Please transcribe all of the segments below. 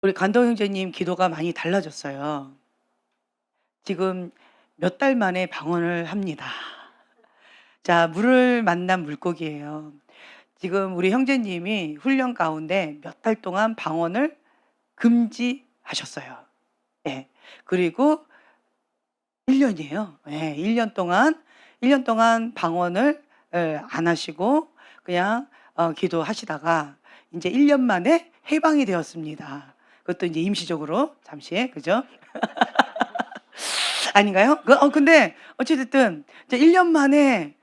우리 간동 형제님 기도가 많이 달라졌어요. 지금 몇 달 만에 방언을 합니다. 자, 물을 만난 물고기예요. 지금 우리 형제님이 훈련 가운데 몇 달 동안 방언을 금지하셨어요. 예. 그리고 1 년이에요. 예. 1년 동안 방언을 안 하시고 그냥 기도하시다가 인제 1년 만에 해방이 되었습니다. 그것도 인제 임시적으로 잠시. 그죠? 아닌가요? 근데 어찌 됐든 이제 1년 만에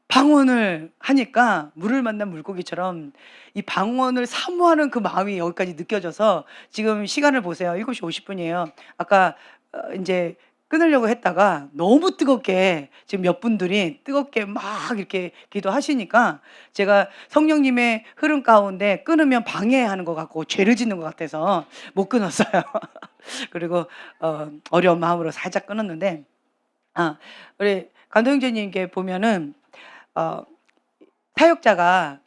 방언을 하니까 물을 만난 물고기처럼 이 방언을 사모하는 그 마음이 여기까지 느껴져서 지금 시간을 보세요. 7시 50 분이에요. 아까 인제 끊으려고 했다가 너무 뜨겁게 지금 몇 분들이 뜨겁게 막 이렇게 기도하시니까 제가 성령님의 흐름 가운데 끊으면 방해하는 것 같고 죄를 짓는 것 같아서 못 끊었어요. 그리고 어려운 마음으로 살짝 끊었는데, 우리 감독 형제님께 보면은 어 사역자가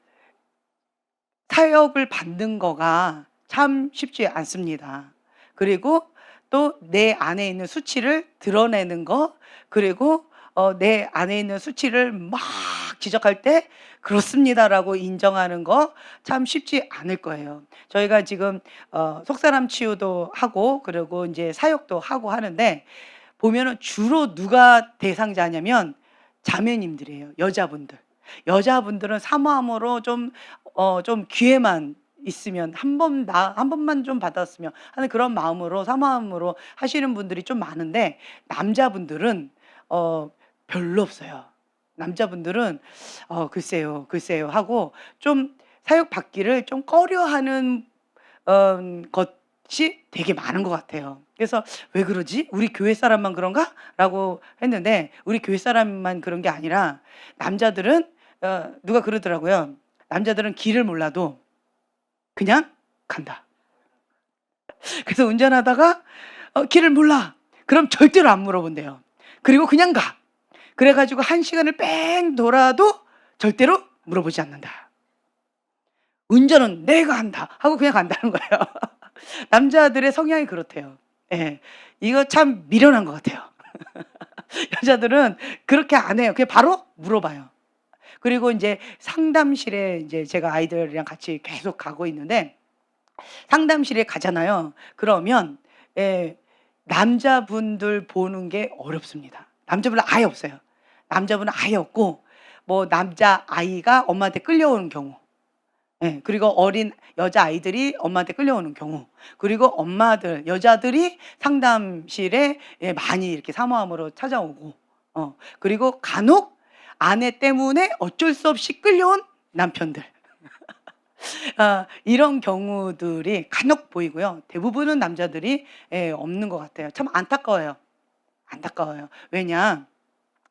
타협을 받는 거가 참 쉽지 않습니다. 그리고 또 내 안에 있는 수치를 드러내는 거, 그리고 내 안에 있는 수치를 막 지적할 때 "그렇습니다."라고 인정하는 거 참 쉽지 않을 거예요. 저희가 지금 속사람 치유도 하고 그리고 인제 사역도 하고 하는데 보면은 주로 누가 대상자냐면 자매님들이에요, 여자분들. 여자분들은 사모함으로 좀 기회만 있으면 한 번만 좀 받았으면 하는 그런 마음으로 사모함으로 하시는 분들이 좀 많은데, 남자분들은 어 별로 없어요. 남자분들은 글쎄요, 글쎄요 하고 좀 사역 받기를 좀 꺼려하는 것이 되게 많은 것 같아요. 그래서 '왜 그러지? 우리 교회 사람만 그런가?'라고 했는데 우리 교회 사람만 그런 게 아니라 남자들은 누가 그러더라고요. "남자들은 길을 몰라도 그냥 간다." 그래서 운전하다가 길을 몰라. 그럼 절대로 안 물어본대요. 그리고 그냥 가. 그래 가지고 1 시간을 뺑 돌아도 절대로 물어보지 않는다. "운전은 내가 한다." 하고 그냥 간다는 거예요. 남자들의 성향이 그렇대요. 예. 이거 참 미련한 것 같아요. 여자들은 그렇게 안 해요. 그냥 바로 물어봐요. 그리고 인제 상담실에 인제 제가 아이들이랑 같이 계속 가고 있는데 상담실에 가잖아요. 그러면 예, 남자분들 보는 게 어렵습니다. 남자분은 아예 없어요. 남자분은 아예 없고 뭐 남자아이가 엄마한테 끌려오는 경우, 예. 그리고 어린 여자아이들이 엄마한테 끌려오는 경우, 그리고 엄마들 여자들이 상담실에 많이 이렇게 사모함으로 찾아오고, 그리고 간혹 아내 때문에 어쩔 수 없이 끌려온 남편들. 이런 경우들이 간혹 보이고요. 대부분은 남자들이 없는 것 같아요. 참 안타까워요. 안타까워요. 왜냐,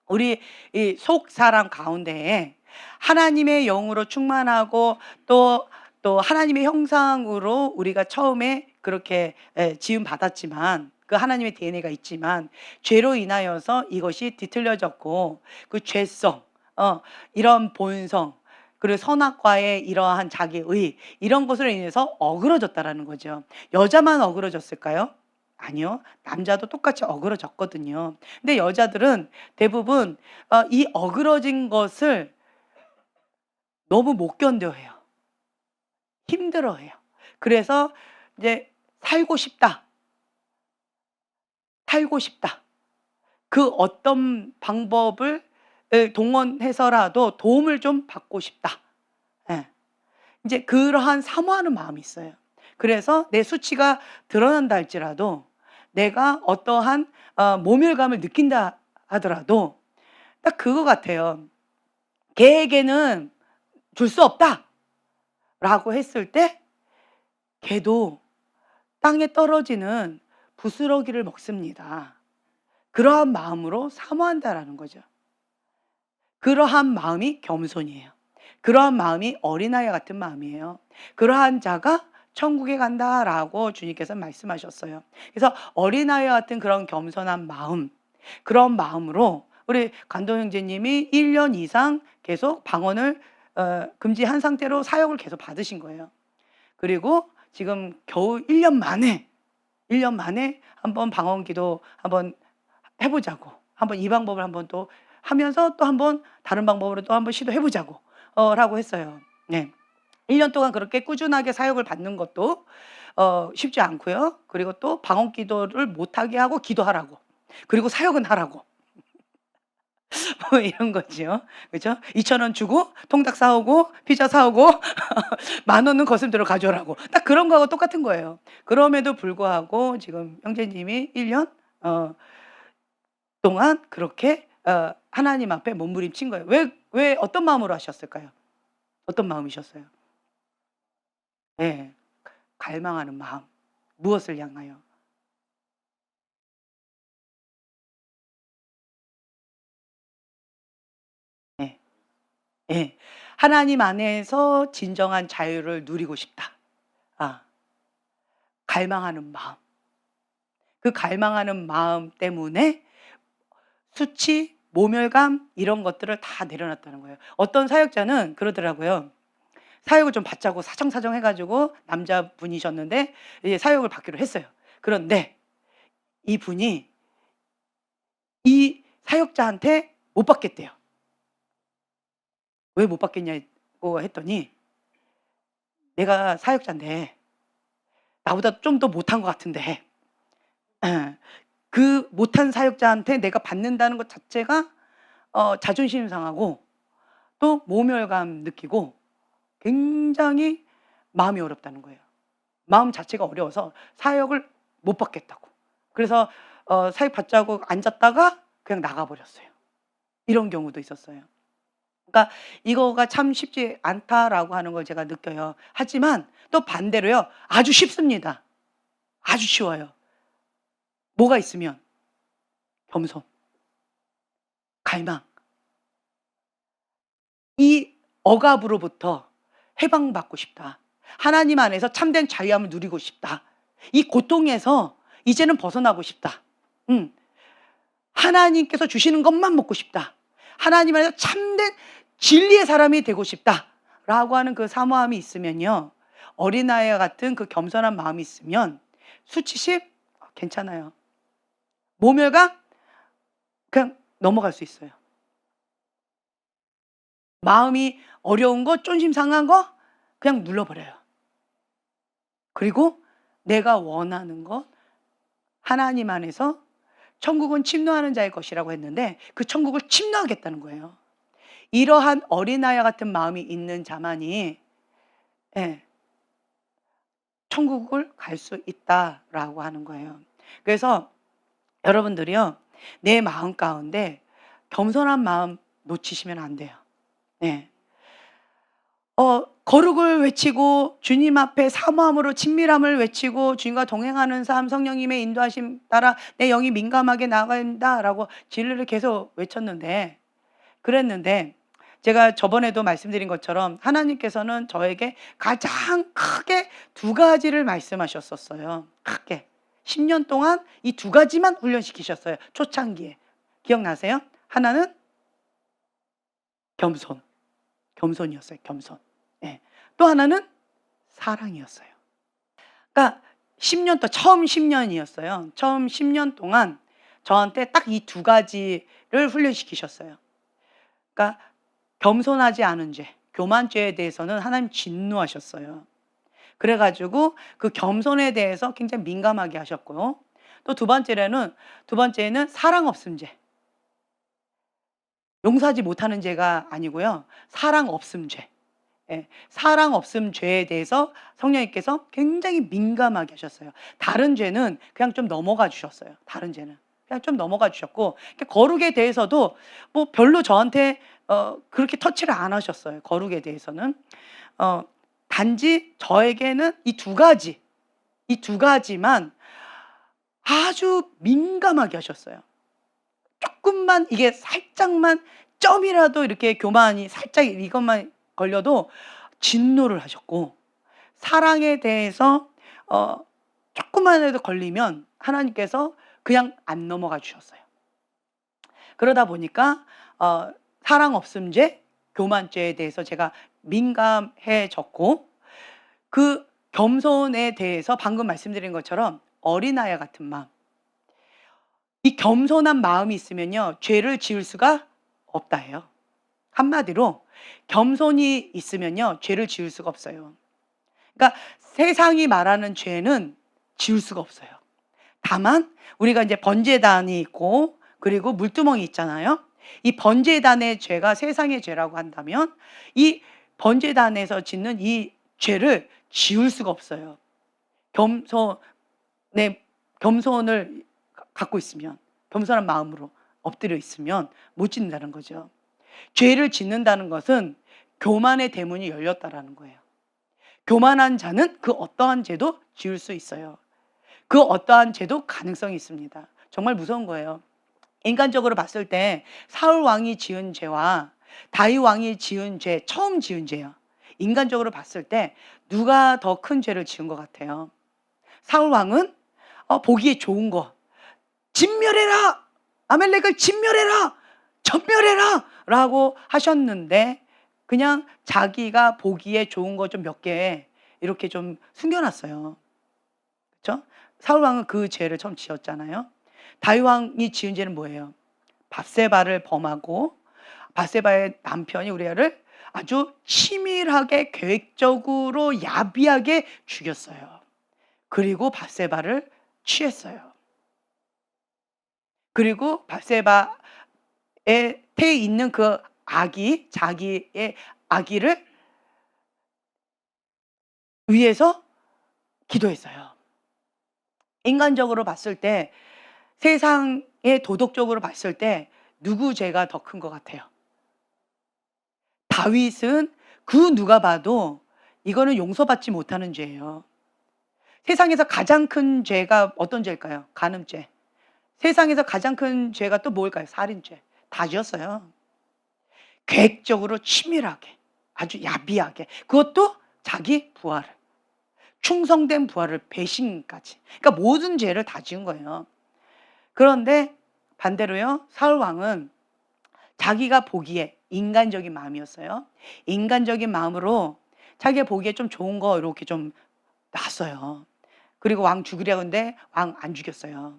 우리 이 속사람 가운데에 하나님의 영으로 충만하고 또 하나님의 형상으로 우리가 처음에 그렇게 지음 받았지만 그 하나님의 DNA가 있지만 죄로 인하여서 이것이 뒤틀려졌고 그 죄성, 이런 본성, 그리고 선악과의 이러한 자기의 이런 것으로 인해서 어그러졌다라는 거죠. 여자만 어그러졌을까요? 아니요. 남자도 똑같이 어그러졌거든요. 근데 여자들은 대부분 이 어그러진 것을 너무 못 견뎌해요. 힘들어해요. 그래서 이제 '살고 싶다. 살고 싶다.' 그 어떤 방법을 동원해서라도 도움을 좀 받고 싶다. 예. 인제 그러한 사모하는 마음이 있어요. 그래서 내 수치가 드러난다 할지라도 내가 어떠한 모멸감을 느낀다 하더라도 딱 그거 같아요. '걔에게는 줄 수 없다.'라고 했을 때 걔도 땅에 떨어지는 부스러기를 먹습니다. 그러한 마음으로 사모한다라는 거죠. 그러한 마음이 겸손이에요. 그러한 마음이 어린아이 같은 마음이에요. "그러한 자가 천국에 간다."라고 주님께서 말씀하셨어요. 그래서 어린아이와 같은 그런 겸손한 마음, 그런 마음으로 우리 간도 형제님이 1년 이상 계속 방언을 금지한 상태로 사역을 계속 받으신 거예요. 그리고 지금 겨우 1년 만에 1년 만에 한번 방언기도 한번 해 보자고. 한번 이 방법을 한번 또 하면서 또 한번 다른 방법으로 또 한번 시도해 보자고 라고 했어요. 네. 1년 동안 그렇게 꾸준하게 사역을 받는 것도 쉽지 않고요. 그리고 또 방언기도를 못하게 하고 기도하라고. 그리고 사역은 하라고. 뭐 이런 거지요. 그죠? 2,000원 주고 통닭 사 오고 피자 사 오고 10,000원은 거스름대로 가져오라고. 딱 그런 거하고 똑같은 거예요. 그럼에도 불구하고 지금 형제님이 1년 동안 그렇게 하나님 앞에 몸부림친 거예요. 왜 어떤 마음으로 하셨을까요? 어떤 마음이셨어요? 예. 갈망하는 마음. 무엇을 향하여? 예. 예. 하나님 안에서 진정한 자유를 누리고 싶다. 아. 갈망하는 마음. 그 갈망하는 마음 때문에 수치, 모멸감 이런 것들을 다 내려놨다는 거예요. 어떤 사역자는 그러더라고요. 사역을 좀 받자고 사정사정 해 가지고 남자분이셨는데 이제 사역을 받기로 했어요. 그런데 이분이 이 사역자한테 못 받겠대요. 왜 못 받겠냐고 했더니 "내가 사역자인데 나보다 좀 더 못한 것 같은데 예. 그 못한 사역자한테 내가 받는다는 것 자체가 자존심 상하고 또 모멸감 느끼고 굉장히 마음이 어렵다는 거예요. 마음 자체가 어려워서 사역을 못 받겠다고. 그래서 사역 받자고 앉았다가 그냥 나가 버렸어요. 이런 경우도 있었어요. 그러니까 이거가 참 쉽지 않다라고 하는 걸 제가 느껴요. 하지만 또 반대로요. 아주 쉽습니다. 아주 쉬워요. 뭐가 있으면 겸손, 갈망. 이 억압으로부터 해방받고 싶다. 하나님 안에서 참된 자유함을 누리고 싶다. 이 고통에서 이제는 벗어나고 싶다. 음. 하나님께서 주시는 것만 먹고 싶다. 하나님 안에서 참된 진리의 사람이 되고 싶다라고 하는 그 사모함이 있으면요. 어린아이와 같은 그 겸손한 마음이 있으면 수치심 괜찮아요. 모멸감 그냥 넘어갈 수 있어요. 마음이 어려운 거, 쫀심 상한 거 그냥 눌러버려요. 그리고 내가 원하는 것 하나님 안에서 천국은 침노하는 자의 것이라고 했는데 그 천국을 침노하겠다는 거예요. 이러한 어린아이와 같은 마음이 있는 자만이 예, 천국을 갈 수 있다라고 하는 거예요. 그래서 여러분들이요. 내 마음 가운데 겸손한 마음 놓치시면 안 돼요. 네. 거룩을 외치고 주님 앞에 사모함으로 친밀함을 외치고 주님과 동행하는 삶 성령님의 인도하심 따라 내 영이 민감하게 나아간다라고 진리를 계속 외쳤는데 그랬는데 제가 저번에도 말씀드린 것처럼 하나님께서는 저에게 가장 크게 두 가지를 말씀하셨었어요. 크게. 10년 동안 이 두 가지만 훈련시키셨어요. 초창기에. 기억나세요? 하나는 겸손. 겸손이었어요. 겸손. 예. 또 하나는 사랑이었어요. 그러니까 10년 또 처음 10년이었어요. 처음 10년 동안 저한테 딱 이 두 가지를 훈련시키셨어요. 그러니까 겸손하지 않은 죄, 교만죄에 대해서는 하나님 진노하셨어요. 그래 가지고 그 겸손에 대해서 굉장히 민감하게 하셨고요. 또 두 번째는 사랑 없음 죄. 용서하지 못하는 죄가 아니고요. 사랑 없음 죄. 예. 사랑 없음 죄에 대해서 성령님께서 굉장히 민감하게 하셨어요. 다른 죄는 그냥 좀 넘어가 주셨어요. 다른 죄는. 그냥 좀 넘어가 주셨고 거룩에 대해서도 뭐 별로 저한테 그렇게 터치를 안 하셨어요. 거룩에 대해서는. 어 단지 저에게는 이 두 가지만 아주 민감하게 하셨어요. 쪼끔만 이게 살짝만 점이라도 이렇게 교만이 살짝 이것만 걸려도 진노를 하셨고 사랑에 대해서 쪼끔만이라도 걸리면 하나님께서 그냥 안 넘어가 주셨어요. 그러다 보니까 사랑 없음죄, 교만죄에 대해서 제가 민감해졌고 그 겸손에 대해서 방금 말씀드린 것처럼 어린아이 같은 마음. 이 겸손한 마음이 있으면요, 죄를 지을 수가 없다예요. 한마디로 겸손이 있으면요, 죄를 지을 수가 없어요. 그러니까 세상이 말하는 죄는 지을 수가 없어요. 다만 우리가 이제 번제단이 있고 그리고 물두멍이 있잖아요. 이 번제단의 죄가 세상의 죄라고 한다면 이 번제단에서 짓는 이 죄를 지울 수가 없어요. 겸손을 갖고 있으면, 겸손한 마음으로 엎드려 있으면 못 짓는다는 거죠. 죄를 짓는다는 것은 교만의 대문이 열렸다라는 거예요. 교만한 자는 그 어떠한 죄도 지을 수 있어요. 그 어떠한 죄도 가능성이 있습니다. 정말 무서운 거예요. 인간적으로 봤을 때 사울 왕이 지은 죄와 다윗 왕이 지은 죄, 처음 지은 죄요. 인간적으로 봤을 때 누가 더 큰 죄를 지은 것 같아요? 사울 왕은 보기에 좋은 거, 진멸해라! 아멜렉을 진멸해라! 전멸해라! 라고 하셨는데 그냥 자기가 보기에 좋은 거 좀 몇 개 이렇게 좀 숨겨놨어요. 그렇죠? 사울 왕은 그 죄를 처음 지었잖아요. 다윗 왕이 지은 죄는 뭐예요? 밧세바를 범하고 밧세바의 남편이 우리아를 아주 치밀하게 계획적으로 야비하게 죽였어요. 그리고 밧세바를 취했어요. 그리고 밧세바의 태에 있는 그 아기, 자기의 아기를 위해서 기도했어요. 인간적으로 봤을 때, 세상의 도덕적으로 봤을 때 누구 죄가 더 큰 것 같아요? 다윗은 그 누가 봐도 이거는 용서받지 못하는 죄예요. 세상에서 가장 큰 죄가 어떤 죄일까요? 간음죄. 세상에서 가장 큰 죄가 또 뭘까요? 살인죄. 다 지었어요. 계획적으로 치밀하게, 아주 야비하게, 그것도 자기 부하를, 충성된 부하를 배신까지. 그러니까 모든 죄를 다 지은 거예요. 그런데 반대로요, 사울 왕은 자기가 보기에 인간적인 마음이었어요. 인간적인 마음으로 자기가 보기에 좀 좋은 거 이렇게 좀 놨어요. 그리고 왕 죽이려고 했는데 왕 안 죽였어요.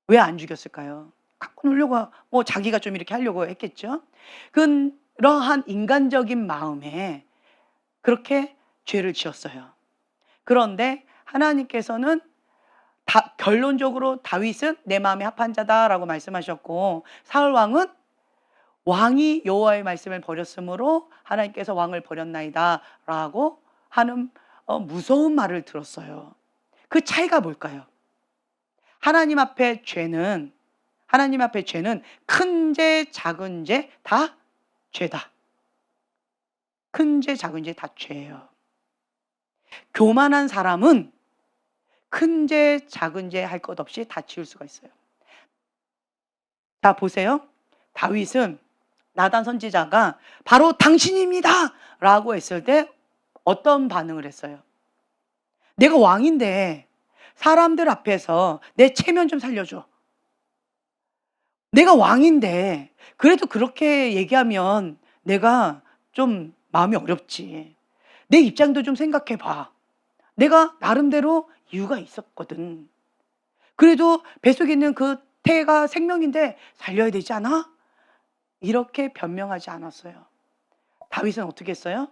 왜 안 죽였을까요? 갖고 놀려고, 뭐 자기가 좀 이렇게 하려고 했겠죠. 그러한 인간적인 마음에 그렇게 죄를 지었어요. 그런데 하나님께서는 결론적으로 다윗은 내 마음에 합한 자다라고 말씀하셨고, 사울 왕은 왕이 여호와의 말씀을 버렸으므로 하나님께서 왕을 버렸나이다라고 하는 무서운 말을 들었어요. 그 차이가 뭘까요? 하나님 앞에 죄는 큰 죄, 작은 죄 다 죄다. 큰 죄, 작은 죄 다 죄예요. 교만한 사람은 큰 죄, 작은 죄 할 것 없이 다 지을 수가 있어요. 자, 보세요. 다윗은 나단 선지자가 바로 당신입니다 라고 했을 때 어떤 반응을 했어요? 내가 왕인데 사람들 앞에서 내 체면 좀 살려줘. 내가 왕인데 그래도 그렇게 얘기하면 내가 좀 마음이 어렵지. 내 입장도 좀 생각해 봐. 내가 나름대로 이유가 있었거든. 그래도 뱃속에 있는 그 태가 생명인데 살려야 되지 않아? 이렇게 변명하지 않았어요. 다윗은 어떻게 했어요?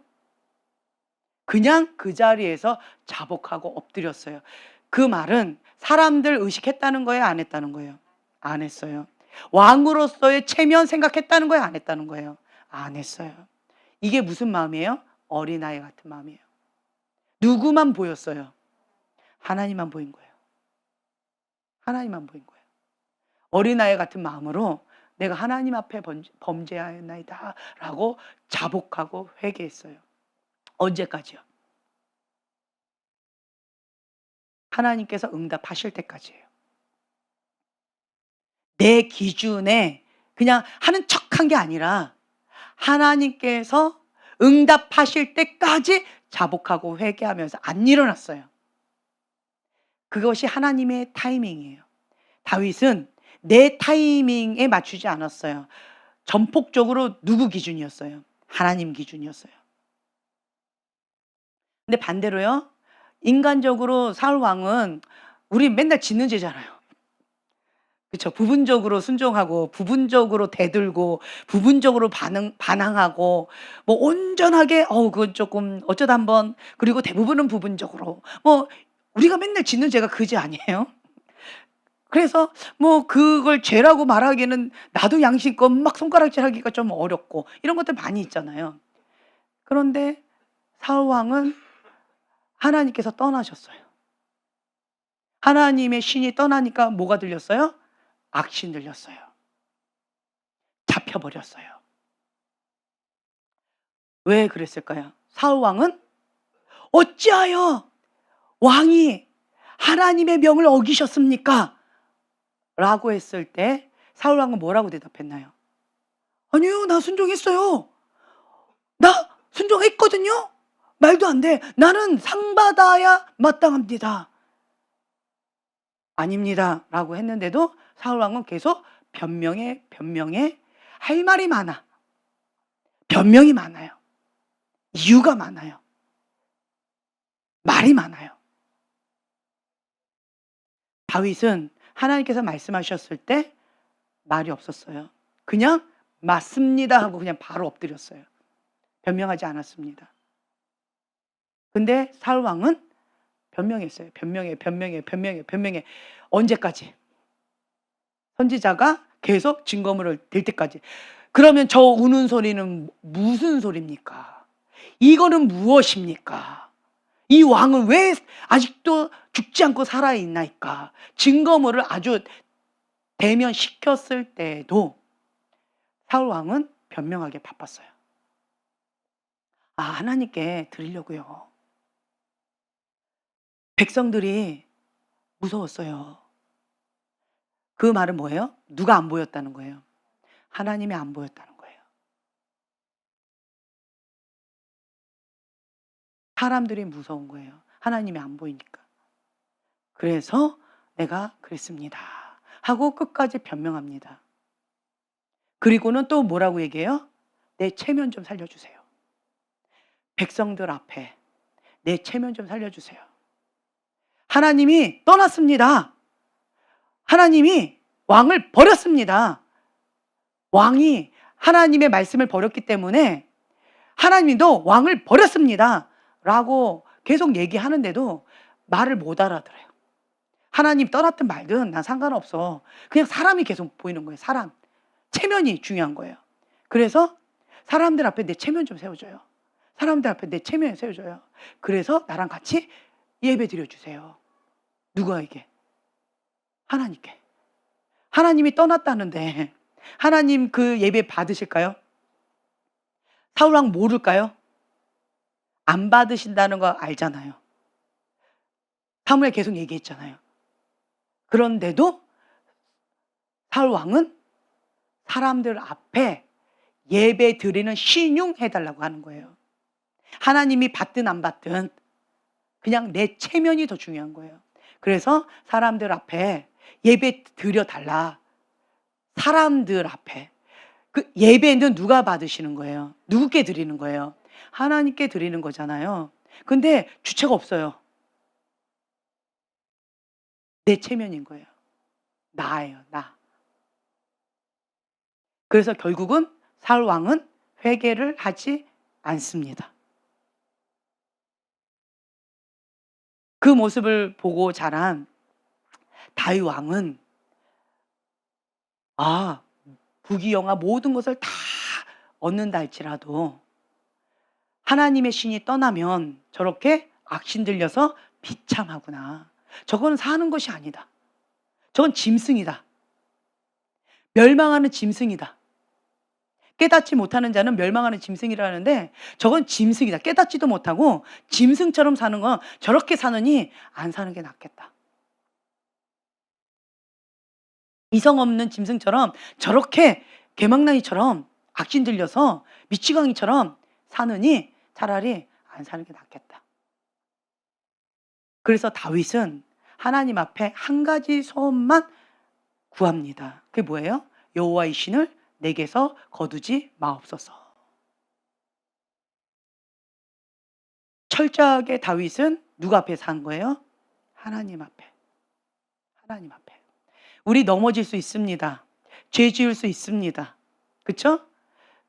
그냥 그 자리에서 자복하고 엎드렸어요. 그 말은 사람들 의식했다는 거예요? 안 했다는 거예요? 안 했어요. 왕으로서의 체면 생각했다는 거예요? 안 했다는 거예요? 안 했어요. 이게 무슨 마음이에요? 어린아이 같은 마음이에요. 누구만 보였어요? 하나님만 보인 거예요. 하나님만 보인 거예요. 어린아이 같은 마음으로 내가 하나님 앞에 범죄하였나이다 라고 자복하고 회개했어요. 언제까지요? 하나님께서 응답하실 때까지예요. 내 기준에 그냥 하는 척한 게 아니라 하나님께서 응답하실 때까지 자복하고 회개하면서 안 일어났어요. 그것이 하나님의 타이밍이에요. 다윗은 내 타이밍에 맞추지 않았어요. 전폭적으로 누구 기준이었어요? 하나님 기준이었어요. 근데 반대로요. 인간적으로 사울 왕은 우리 맨날 짓는 죄잖아요. 그쵸. 부분적으로 순종하고 부분적으로 대들고 부분적으로 반항하고 뭐 온전하게 그건 조금 어쩌다 한번 그리고 대부분은 부분적으로 뭐 우리가 맨날 짓는 죄가 그 죄 아니에요? 그래서 뭐 그걸 죄라고 말하기에는 나도 양심껏 막 손가락질하기가 좀 어렵고 이런 것들 많이 있잖아요. 그런데 사울 왕은 하나님께서 떠나셨어요. 하나님의 신이 떠나니까 뭐가 들렸어요? 악신 들렸어요. 잡혀버렸어요. 왜 그랬을까요? 사울 왕은 어찌하여 왕이 하나님의 명을 어기셨습니까? 라고 했을 때 사울 왕은 뭐라고 대답했나요? 아니요, 나 순종했어요. 나 순종했거든요. 말도 안 돼. 나는 상 받아야 마땅합니다. 아닙니다. 라고 했는데도 사울 왕은 계속 변명해 할 말이 많아. 변명이 많아요. 이유가 많아요. 말이 많아요. 다윗은 하나님께서 말씀하셨을 때 말이 없었어요. 그냥 맞습니다 하고 그냥 바로 엎드렸어요. 변명하지 않았습니다. 근데 사울 왕은 변명했어요. 변명해. 언제까지? 선지자가 계속 증거물을 댈 때까지. 그러면 저 우는 소리는 무슨 소리입니까? 이거는 무엇입니까? 이 왕은 왜 아직도 죽지 않고 살아있나이까? 증거물을 아주 대면시켰을 때에도 사울 왕은 변명하기에 바빴어요. 하나님께 드리려고요. 백성들이 무서웠어요. 그 말은 뭐예요? 누가 안 보였다는 거예요? 하나님이 안 보였다는 거예요. 사람들이 무서운 거예요. 하나님이 안 보이니까. 그래서 내가 그랬습니다. 하고 끝까지 변명합니다. 그리고는 또 뭐라고 얘기해요? 내 체면 좀 살려주세요. 백성들 앞에 내 체면 좀 살려주세요. 하나님이 떠났습니다. 하나님이 왕을 버렸습니다. 왕이 하나님의 말씀을 버렸기 때문에 하나님도 왕을 버렸습니다. 라고 계속 얘기하는데도 말을 못 알아들어요. 하나님 떠났든 말든 난 상관없어. 그냥 사람이 계속 보이는 거예요. 사람. 체면이 중요한 거예요. 그래서 사람들 앞에 내 체면 좀 세워줘요. 사람들 앞에 내 체면 세워줘요. 그래서 나랑 같이 예배 드려주세요. 누구에게? 하나님께. 하나님이 떠났다는데 하나님 그 예배 받으실까요? 사울왕 모를까요? 안 받으신다는 거 알잖아요. 사무엘 계속 얘기했잖아요. 그런데도 사울왕은 사람들 앞에 예배 드리는 신용해달라고 하는 거예요. 하나님이 받든 안 받든 그냥 내 체면이 더 중요한 거예요. 그래서 사람들 앞에 예배 드려달라. 사람들 앞에. 그 예배는 누가 받으시는 거예요? 누구께 드리는 거예요? 하나님께 드리는 거잖아요. 근데 주체가 없어요. 내 체면인 거예요. 나예요, 나. 그래서 결국은 사울 왕은 회개를 하지 않습니다. 그 모습을 보고 자란 다윗 왕은 부귀영화 모든 것을 다 얻는다 할지라도 하나님의 신이 떠나면 저렇게 악신 들려서 비참하구나. 저건 사는 것이 아니다. 저건 짐승이다. 멸망하는 짐승이다. 깨닫지 못하는 자는 멸망하는 짐승이라는데 저건 짐승이다. 깨닫지도 못하고 짐승처럼 사는 건 저렇게 사느니 안 사는 게 낫겠다. 이성 없는 짐승처럼 저렇게 개망나니처럼 악신 들려서 미치광이처럼 사느니 차라리 안 사는 게 낫겠다. 그래서 다윗은 하나님 앞에 한 가지 소원만 구합니다. 그게 뭐예요? 여호와의 신을 내게서 거두지 마옵소서. 철저하게 다윗은 누구 앞에서 한 거예요? 하나님 앞에. 하나님 앞에. 우리 넘어질 수 있습니다. 죄 지을 수 있습니다. 그쵸?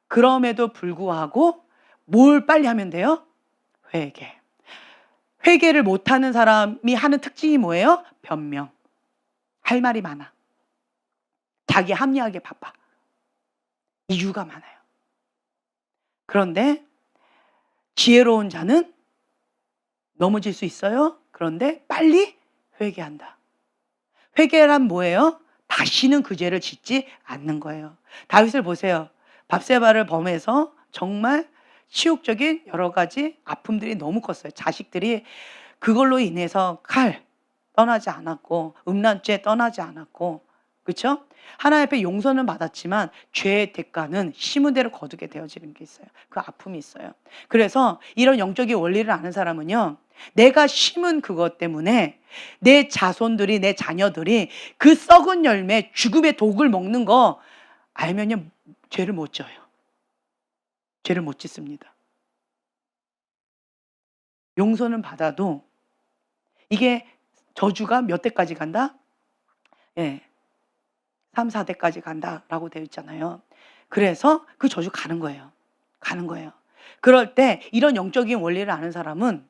그럼에도 불구하고 뭘 빨리 하면 돼요? 회개. 회개를 못하는 사람이 하는 특징이 뭐예요? 변명. 할 말이 많아. 자기 합리하게 바빠. 이유가 많아요. 그런데 지혜로운 자는 넘어질 수 있어요. 그런데 빨리 회개한다. 회개란 뭐예요? 다시는 그 죄를 짓지 않는 거예요. 다윗을 보세요. 밧세바를 범해서 정말 치욕적인 여러 가지 아픔들이 너무 컸어요. 자식들이 그걸로 인해서 칼 떠나지 않았고 음란죄 떠나지 않았고, 그렇죠? 하나님 앞에 용서는 받았지만 죄의 대가는 심은 대로 거두게 되어지는 게 있어요. 그 아픔이 있어요. 그래서 이런 영적인 원리를 아는 사람은요, 내가 심은 그것 때문에 내 자손들이, 내 자녀들이 그 썩은 열매, 죽음의 독을 먹는 거 알면요, 죄를 못 져요. 죄를 못 짓습니다. 용서는 받아도 이게 저주가 몇 대까지 간다? 예. 3, 4대까지 간다라고 되어 있잖아요. 그래서 그 저주 가는 거예요. 가는 거예요. 그럴 때 이런 영적인 원리를 아는 사람은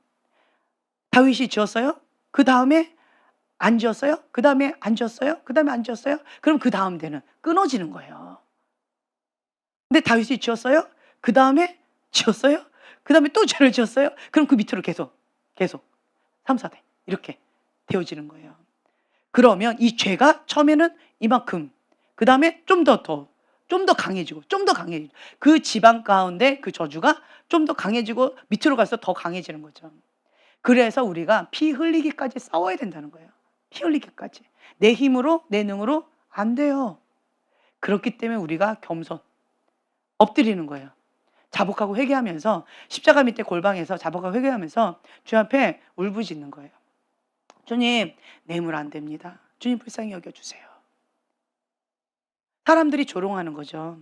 다윗이 지었어요? 그 다음에 안 지었어요? 그 다음에 안 지었어요? 그 다음에 안 지었어요? 그럼 그 다음 때는 끊어지는 거예요. 근데 다윗이 지었어요? 그 다음에 지었어요? 그 다음에 또 죄를 지었어요? 그럼 그 밑으로 계속 3, 4대 이렇게 되어지는 거예요. 그러면 이 죄가 처음에는 이만큼, 그 다음에 좀 더 강해지고, 좀 더 강해지고, 그 지방 가운데 그 저주가 좀 더 강해지고 밑으로 갈수록 더 강해지는 거죠. 그래서 우리가 피 흘리기까지 싸워야 된다는 거예요. 피 흘리기까지. 내 힘으로, 내 능으로 안 돼요. 그렇기 때문에 우리가 겸손, 엎드리는 거예요. 자복하고 회개하면서, 십자가 밑에 골방에서 자복하고 회개하면서 주 앞에 울부짖는 거예요. 주님, 뇌물 안 됩니다. 주님 불쌍히 여겨주세요. 사람들이 조롱하는 거죠.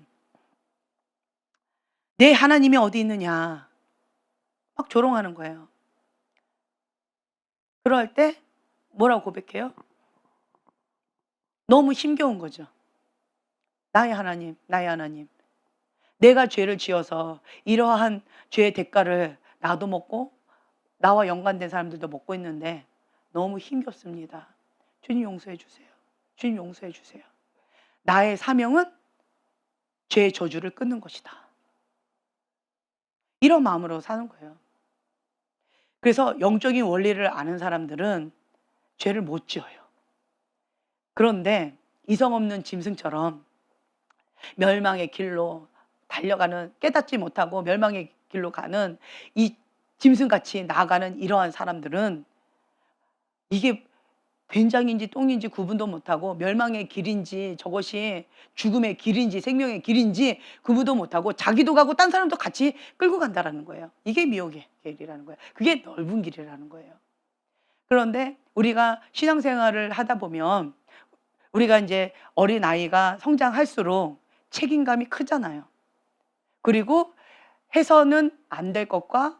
내 하나님이 어디 있느냐. 막 조롱하는 거예요. 그럴 때 뭐라고 고백해요? 너무 힘겨운 거죠. 나의 하나님, 나의 하나님. 내가 죄를 지어서 이러한 죄의 대가를 나도 먹고 나와 연관된 사람들도 먹고 있는데 너무 힘겹습니다. 주님 용서해 주세요. 주님 용서해 주세요. 나의 사명은 죄의 저주를 끊는 것이다. 이런 마음으로 사는 거예요. 그래서 영적인 원리를 아는 사람들은 죄를 못 지어요. 그런데 이성 없는 짐승처럼 멸망의 길로 달려가는, 깨닫지 못하고 멸망의 길로 가는 이 짐승같이 나아가는 이러한 사람들은 이게 된장인지 똥인지 구분도 못하고 멸망의 길인지 저것이 죽음의 길인지 생명의 길인지 구분도 못하고 자기도 가고 딴 사람도 같이 끌고 간다라는 거예요. 이게 미혹의 길이라는 거예요. 그게 넓은 길이라는 거예요. 그런데 우리가 신앙생활을 하다 보면 우리가 이제 어린아이가 성장할수록 책임감이 크잖아요. 그리고 해서는 안 될 것과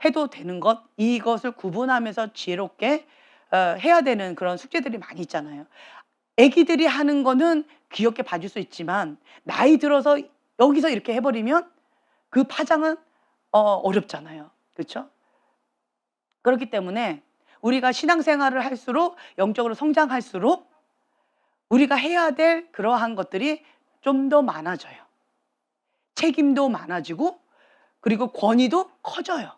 해도 되는 것, 이것을 구분하면서 지혜롭게 해야 되는 그런 숙제들이 많이 있잖아요. 애기들이 하는 거는 귀엽게 봐줄 수 있지만 나이 들어서 여기서 이렇게 해버리면 그 파장은 어렵잖아요. 그렇죠? 그렇기 때문에 우리가 신앙생활을 할수록, 영적으로 성장할수록 우리가 해야 될 그러한 것들이 좀 더 많아져요. 책임도 많아지고 그리고 권위도 커져요.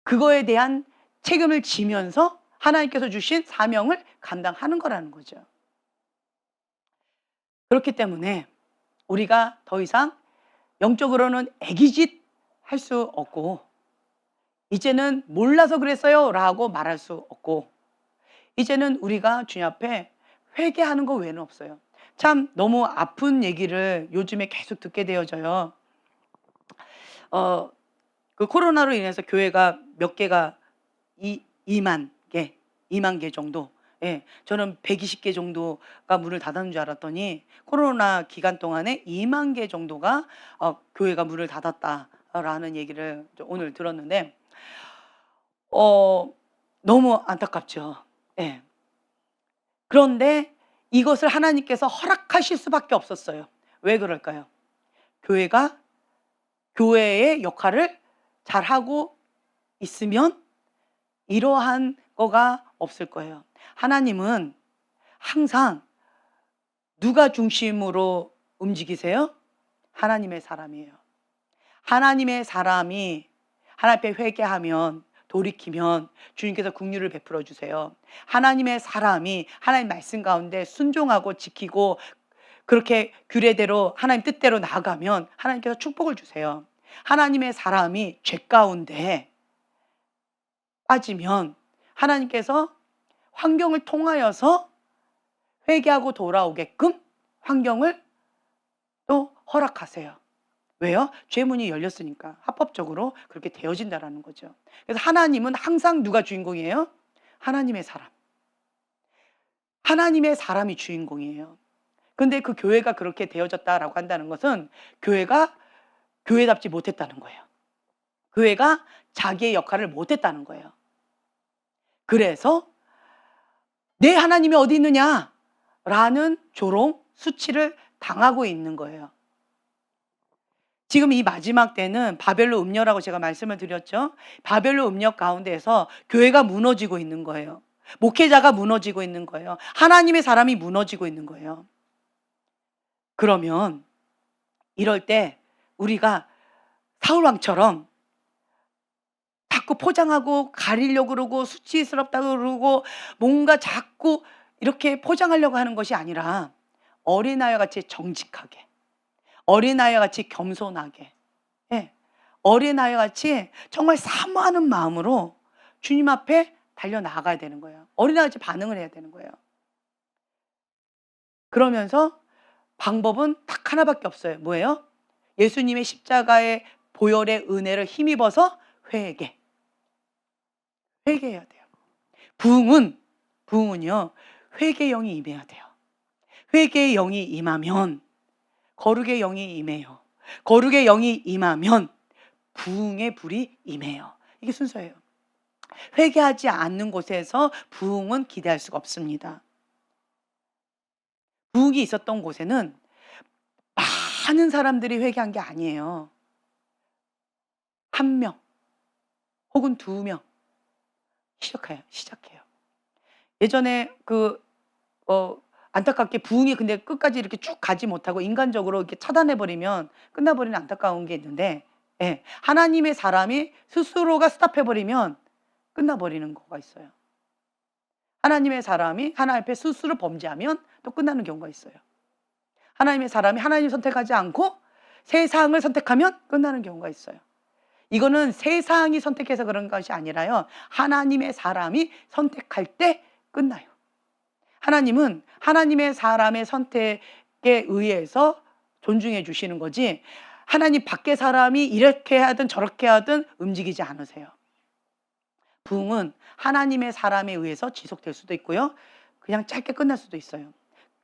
그거에 대한 책임을 지면서 하나님께서 주신 사명을 감당하는 거라는 거죠. 그렇기 때문에 우리가 더 이상 영적으로는 애기짓 할 수 없고, 이제는 몰라서 그랬어요 라고 말할 수 없고, 이제는 우리가 주님 앞에 회개하는 거 외에는 없어요. 참 너무 아픈 얘기를 요즘에 계속 듣게 되어져요. 그 코로나로 인해서 교회가 몇 개가 2만 개 정도. 예, 저는 120개 정도가 문을 닫았는 줄 알았더니 코로나 기간 동안에 2만 개 정도가 교회가 문을 닫았다. 라는 얘기를 오늘 들었는데 어 너무 안타깝죠. 예. 그런데 이것을 하나님께서 허락하실 수밖에 없었어요. 왜 그럴까요? 교회가 교회의 역할을 잘하고 있으면 이러한 거가 없을 거예요. 하나님은 항상 누가 중심으로 움직이세요? 하나님의 사람이에요. 하나님의 사람이 하나님 앞에 회개하면, 돌이키면 주님께서 긍휼을 베풀어 주세요. 하나님의 사람이 하나님 말씀 가운데 순종하고 지키고 그렇게 규례대로 하나님 뜻대로 나아가면 하나님께서 축복을 주세요. 하나님의 사람이 죄 가운데 빠지면 하나님께서 환경을 통하여서 회개하고 돌아오게끔 환경을 또 허락하세요. 왜요? 죄문이 열렸으니까 합법적으로 그렇게 되어진다라는 거죠. 그래서 하나님은 항상 누가 주인공이에요? 하나님의 사람. 하나님의 사람이 주인공이에요. 근데 그 교회가 그렇게 되어졌다라고 한다는 것은 교회가 교회답지 못했다는 거예요. 교회가 자기의 역할을 못했다는 거예요. 그래서 내 하나님이 어디 있느냐? 라는 조롱, 수치를 당하고 있는 거예요. 지금 이 마지막 때는 바벨론 음녀라고 제가 말씀을 드렸죠. 바벨론 음녀 가운데에서 교회가 무너지고 있는 거예요. 목회자가 무너지고 있는 거예요. 하나님의 사람이 무너지고 있는 거예요. 그러면 이럴 때 우리가 사울왕처럼 자꾸 포장하고 가리려고 그러고 수치스럽다고 그러고 뭔가 자꾸 이렇게 포장하려고 하는 것이 아니라 어린아이와 같이 정직하게, 어린아이와 같이 겸손하게, 예, 어린아이와 같이 정말 사모하는 마음으로 주님 앞에 달려나가야 되는 거예요. 어린아이와 같이 반응을 해야 되는 거예요. 그러면서 방법은 딱 하나밖에 없어요. 뭐예요? 예수님의 십자가의 보혈의 은혜를 힘입어서 회개. 회개해야 돼요. 부흥은요, 회개의 영이 임해야 돼요. 회개의 영이 임하면 거룩의 영이 임해요. 거룩의 영이 임하면 부흥의 불이 임해요. 이게 순서예요. 회개하지 않는 곳에서 부흥은 기대할 수가 없습니다. 부흥이 있었던 곳에는 많은 사람들이 회개한 게 아니에요. 1명 혹은 2명 시작해요. 예전에 안타깝게 부흥이 근데 끝까지 이렇게 쭉 가지 못하고 인간적으로 이렇게 차단해 버리면 끝나버리는 안타까운 게 있는데, 예, 하나님의 사람이 스스로가 스탑해 버리면 끝나버리는 거가 있어요. 하나님의 사람이 하나님 앞에 스스로 범죄하면 또 끝나는 경우가 있어요. 하나님의 사람이 하나님을 선택하지 않고 세상을 선택하면 끝나는 경우가 있어요. 이거는 세상이 선택해서 그런 것이 아니라요, 하나님의 사람이 선택할 때 끝나요. 하나님은 하나님의 사람의 선택에 의해서 존중해 주시는 거지 하나님 밖의 사람이 이렇게 하든 저렇게 하든 움직이지 않으세요. 부흥은 하나님의 사람에 의해서 지속될 수도 있고요, 그냥 짧게 끝날 수도 있어요.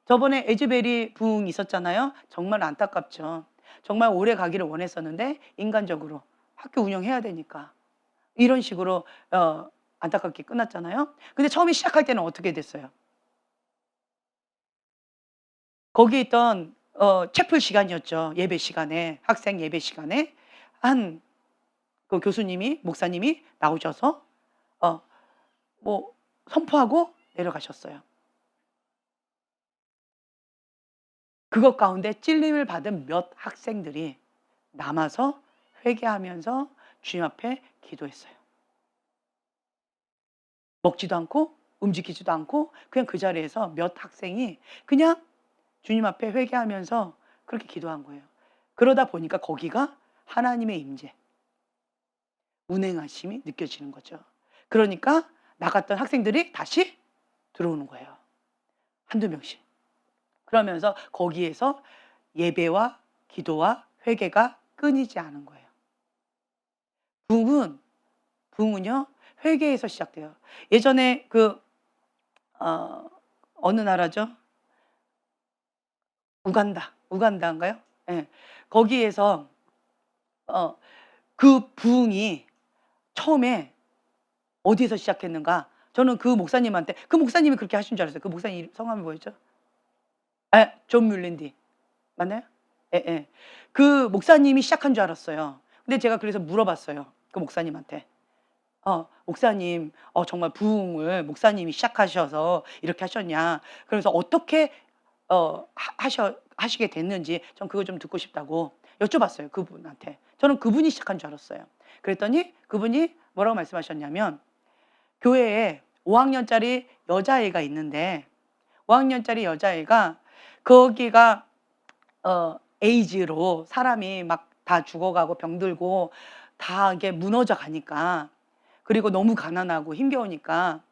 저번에 에즈벨이 부흥이 있었잖아요. 정말 안타깝죠. 정말 오래 가기를 원했었는데 인간적으로 학교 운영해야 되니까 이런 식으로 안타깝게 끝났잖아요. 근데 처음에 시작할 때는 어떻게 됐어요? 거기에 있던 채플 시간이었죠. 예배 시간에, 학생 예배 시간에 한 그 교수님이, 목사님이 나오셔서 뭐 선포하고 내려가셨어요. 그것 가운데 찔림을 받은 몇 학생들이 남아서 회개하면서 주님 앞에 기도했어요. 먹지도 않고 움직이지도 않고 그냥 그 자리에서 몇 학생이 그냥 주님 앞에 회개하면서 그렇게 기도한 거예요. 그러다 보니까 거기가 하나님의 임재, 운행하심이 느껴지는 거죠. 그러니까 나갔던 학생들이 다시 들어오는 거예요. 한두 명씩. 그러면서 거기에서 예배와 기도와 회개가 끊이지 않은 거예요. 부흥은요, 회개에서 시작돼요. 예전에 어느 나라죠? 우간다인가요? 예. 거기에서 그 부흥이 처음에 어디에서 시작했는가? 저는 그 목사님한테, 그 목사님이 그렇게 하신 줄 알았어요. 그 목사님 성함이 뭐였죠? 존 뮬린디 맞나요? 예예. 그 목사님이 시작한 줄 알았어요. 근데 제가 그래서 물어봤어요, 그 목사님한테. 목사님, 정말 부흥을 목사님이 시작하셔서 이렇게 하셨냐. 그래서 어떻게 하시게 됐는지 전 그거 좀 듣고 싶다고 여쭤봤어요, 그분한테. 저는 그분이 시작한 줄 알았어요. 그랬더니 그분이 뭐라고 말씀하셨냐면, 교회에 5학년짜리 여자애가 있는데, 5학년짜리 여자애가 거기가 에이즈로 사람이 막 다 죽어가고 병들고 다 이게 무너져 가니까, 그리고 너무 가난하고 힘겨우니까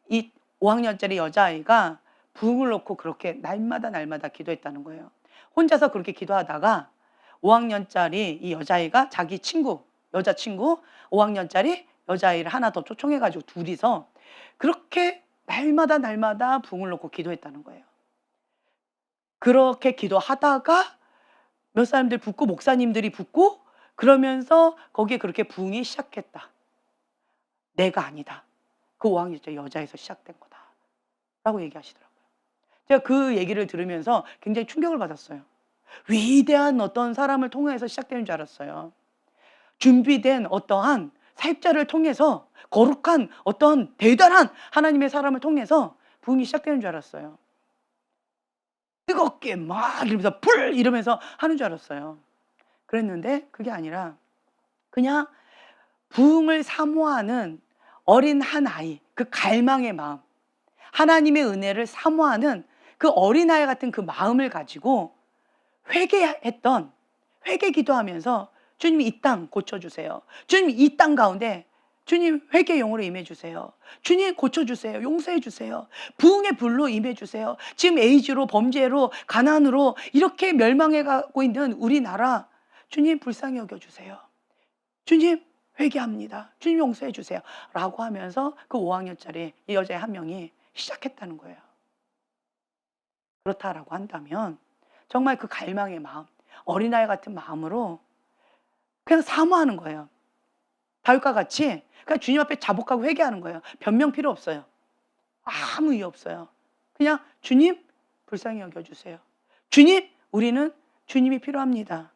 이 5학년짜리 여자아이가 부흥을 놓고 그렇게 날마다 기도했다는 거예요. 혼자서 그렇게 기도하다가 5학년짜리 이 여자아이가 자기 친구, 여자친구 5학년짜리 여자아이를 하나 더 초청해 가지고 둘이서 그렇게 날마다 부흥을 놓고 기도했다는 거예요. 그렇게 기도하다가 몇 사람들 붙고 목사님들이 붙고 그러면서 거기에 그렇게 부흥이 시작했다. 내가 아니다. 그 5학년짜리 여자에서 시작된 거다. 라고 얘기하시더라고요. 제가 그 얘기를 들으면서 굉장히 충격을 받았어요. 위대한 어떤 사람을 통해서 시작되는 줄 알았어요. 준비된 어떠한 사역자를 통해서, 거룩한 어떤 대단한 하나님의 사람을 통해서 부흥이 시작되는 줄 알았어요. 뜨겁게 막 이러면서 불 이러면서 하는 줄 알았어요. 그랬는데 그게 아니라 그냥 부흥을 사모하는 어린 한 아이, 그 갈망의 마음, 하나님의 은혜를 사모하는 그 어린아이 같은 그 마음을 가지고 회개했던, 회개 기도하면서 주님 이 땅 고쳐주세요. 주님 이 땅 가운데 주님 회개 영으로 임해주세요. 주님 고쳐주세요. 용서해주세요. 부흥의 불로 임해주세요. 지금 에이즈로, 범죄로, 가난으로 이렇게 멸망해가고 있는 우리나라 주님 불쌍히 여겨주세요. 주님 회개합니다. 주님 용서해주세요. 라고 하면서 그 5학년짜리 이 여자의 한 명이 시작했다는 거예요. 그렇다라고 한다면 정말 그 갈망의 마음, 어린아이 같은 마음으로 그냥 사모하는 거예요. 다윗과 같이 그냥 주님 앞에 자복하고 회개하는 거예요. 변명 필요 없어요. 아무 이유 없어요. 그냥 주님 불쌍히 여겨주세요. 주님, 우리는 주님이 필요합니다.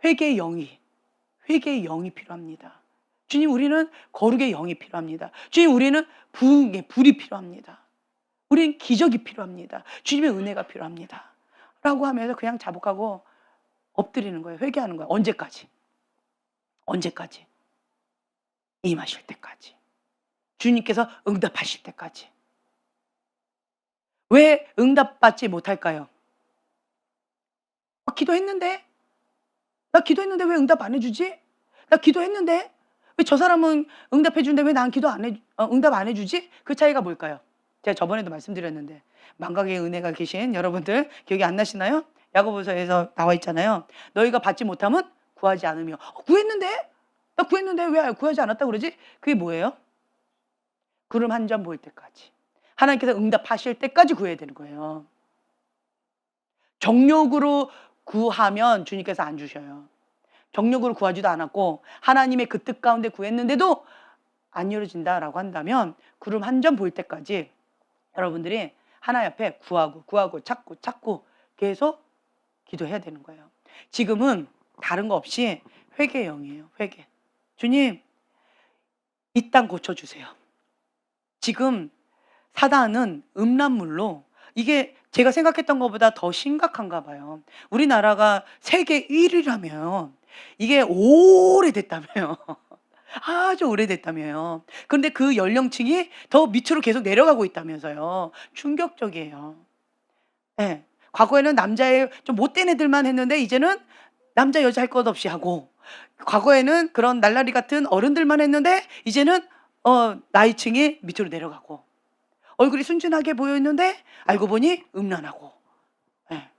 회개의 영이 필요합니다. 주님, 우리는 거룩의 영이 필요합니다. 주님, 우리는 부흥의 불이 필요합니다. 우리는 기적이 필요합니다. 주님의 은혜가 필요합니다. 라고 하면서 그냥 자복하고 엎드리는 거예요. 회개하는 거예요. 언제까지? 임하실 때까지. 주님께서 응답하실 때까지. 왜 응답받지 못할까요? 기도했는데? 나 기도했는데 왜 응답 안 해주지? 나 기도했는데 왜 저 사람은 응답해 주는데 왜 난 응답 안 해주지? 그 차이가 뭘까요? 제가 저번에도 말씀드렸는데, 망각의 은혜가 계신 여러분들 기억이 안 나시나요? 야고보서에서 나와 있잖아요. 너희가 받지 못하면 구하지 않으며. 구했는데? 나 구했는데 왜 구하지 않았다 그러지? 그게 뭐예요? 구름 한 점 보일 때까지, 하나님께서 응답하실 때까지 구해야 되는 거예요. 정욕으로 구하면 주님께서 안 주셔요. 정욕으로 구하지도 않았고 하나님의 그 뜻 가운데 구했는데도 안 이루어진다라고 한다면 구름 한 점 보일 때까지 여러분들이 하나님 앞에 구하고 찾고 계속 기도해야 되는 거예요. 지금은 다른 거 없이 회개의 영이에요. 회개. 주님, 이 땅 고쳐주세요. 지금 사단은 음란물로, 이게 제가 생각했던 것보다 더 심각한가 봐요. 우리나라가 세계 1위라면 이게 오래됐다며요. 아주 오래됐다며요. 그런데 그 연령층이 더 밑으로 계속 내려가고 있다면서요. 충격적이에요. 네. 과거에는 남자의 좀 못된 애들만 했는데 이제는 남자 여자 할 것 없이 하고, 과거에는 그런 날라리 같은 어른들만 했는데 이제는 나이층이 밑으로 내려가고, 얼굴이 순진하게 보였는데 알고 보니 음란하고, 예.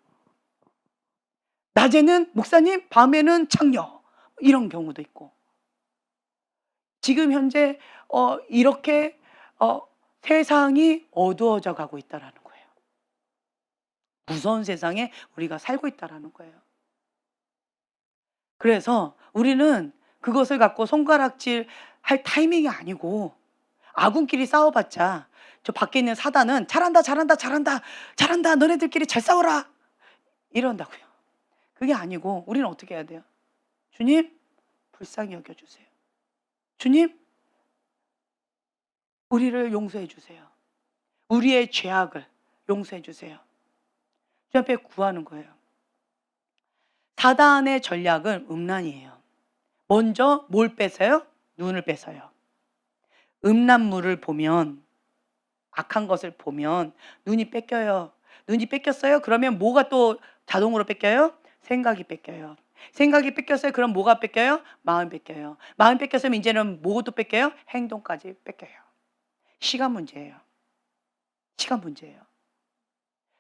낮에는 목사님, 밤에는 창녀, 이런 경우도 있고. 지금 현재 이렇게 세상이 어두워져 가고 있다라는 거예요. 무서운 세상에 우리가 살고 있다라는 거예요. 그래서 우리는 그것을 갖고 손가락질 할 타이밍이 아니고 아군끼리 싸워봤자 저 밖에 있는 사단은 잘한다, 잘한다, 잘한다, 잘한다, 너네들끼리 잘 싸워라 이런다고요. 그게 아니고 우리는 어떻게 해야 돼요? 주님, 불쌍히 여겨주세요. 주님, 우리를 용서해 주세요. 우리의 죄악을 용서해 주세요. 주 앞에 구하는 거예요. 사단의 전략은 음란이에요. 먼저 뭘 뺏어요? 눈을 뺏어요. 음란물을 보면, 악한 것을 보면 눈이 뺏겨요. 눈이 뺏겼어요? 그러면 뭐가 또 자동으로 뺏겨요? 생각이 뺏겨요. 생각이 뺏겼어요? 그럼 뭐가 뺏겨요? 마음 뺏겨요. 마음 뺏겼으면 이제는 뭐도 뺏겨요? 행동까지 뺏겨요. 시간 문제예요. 시간 문제예요.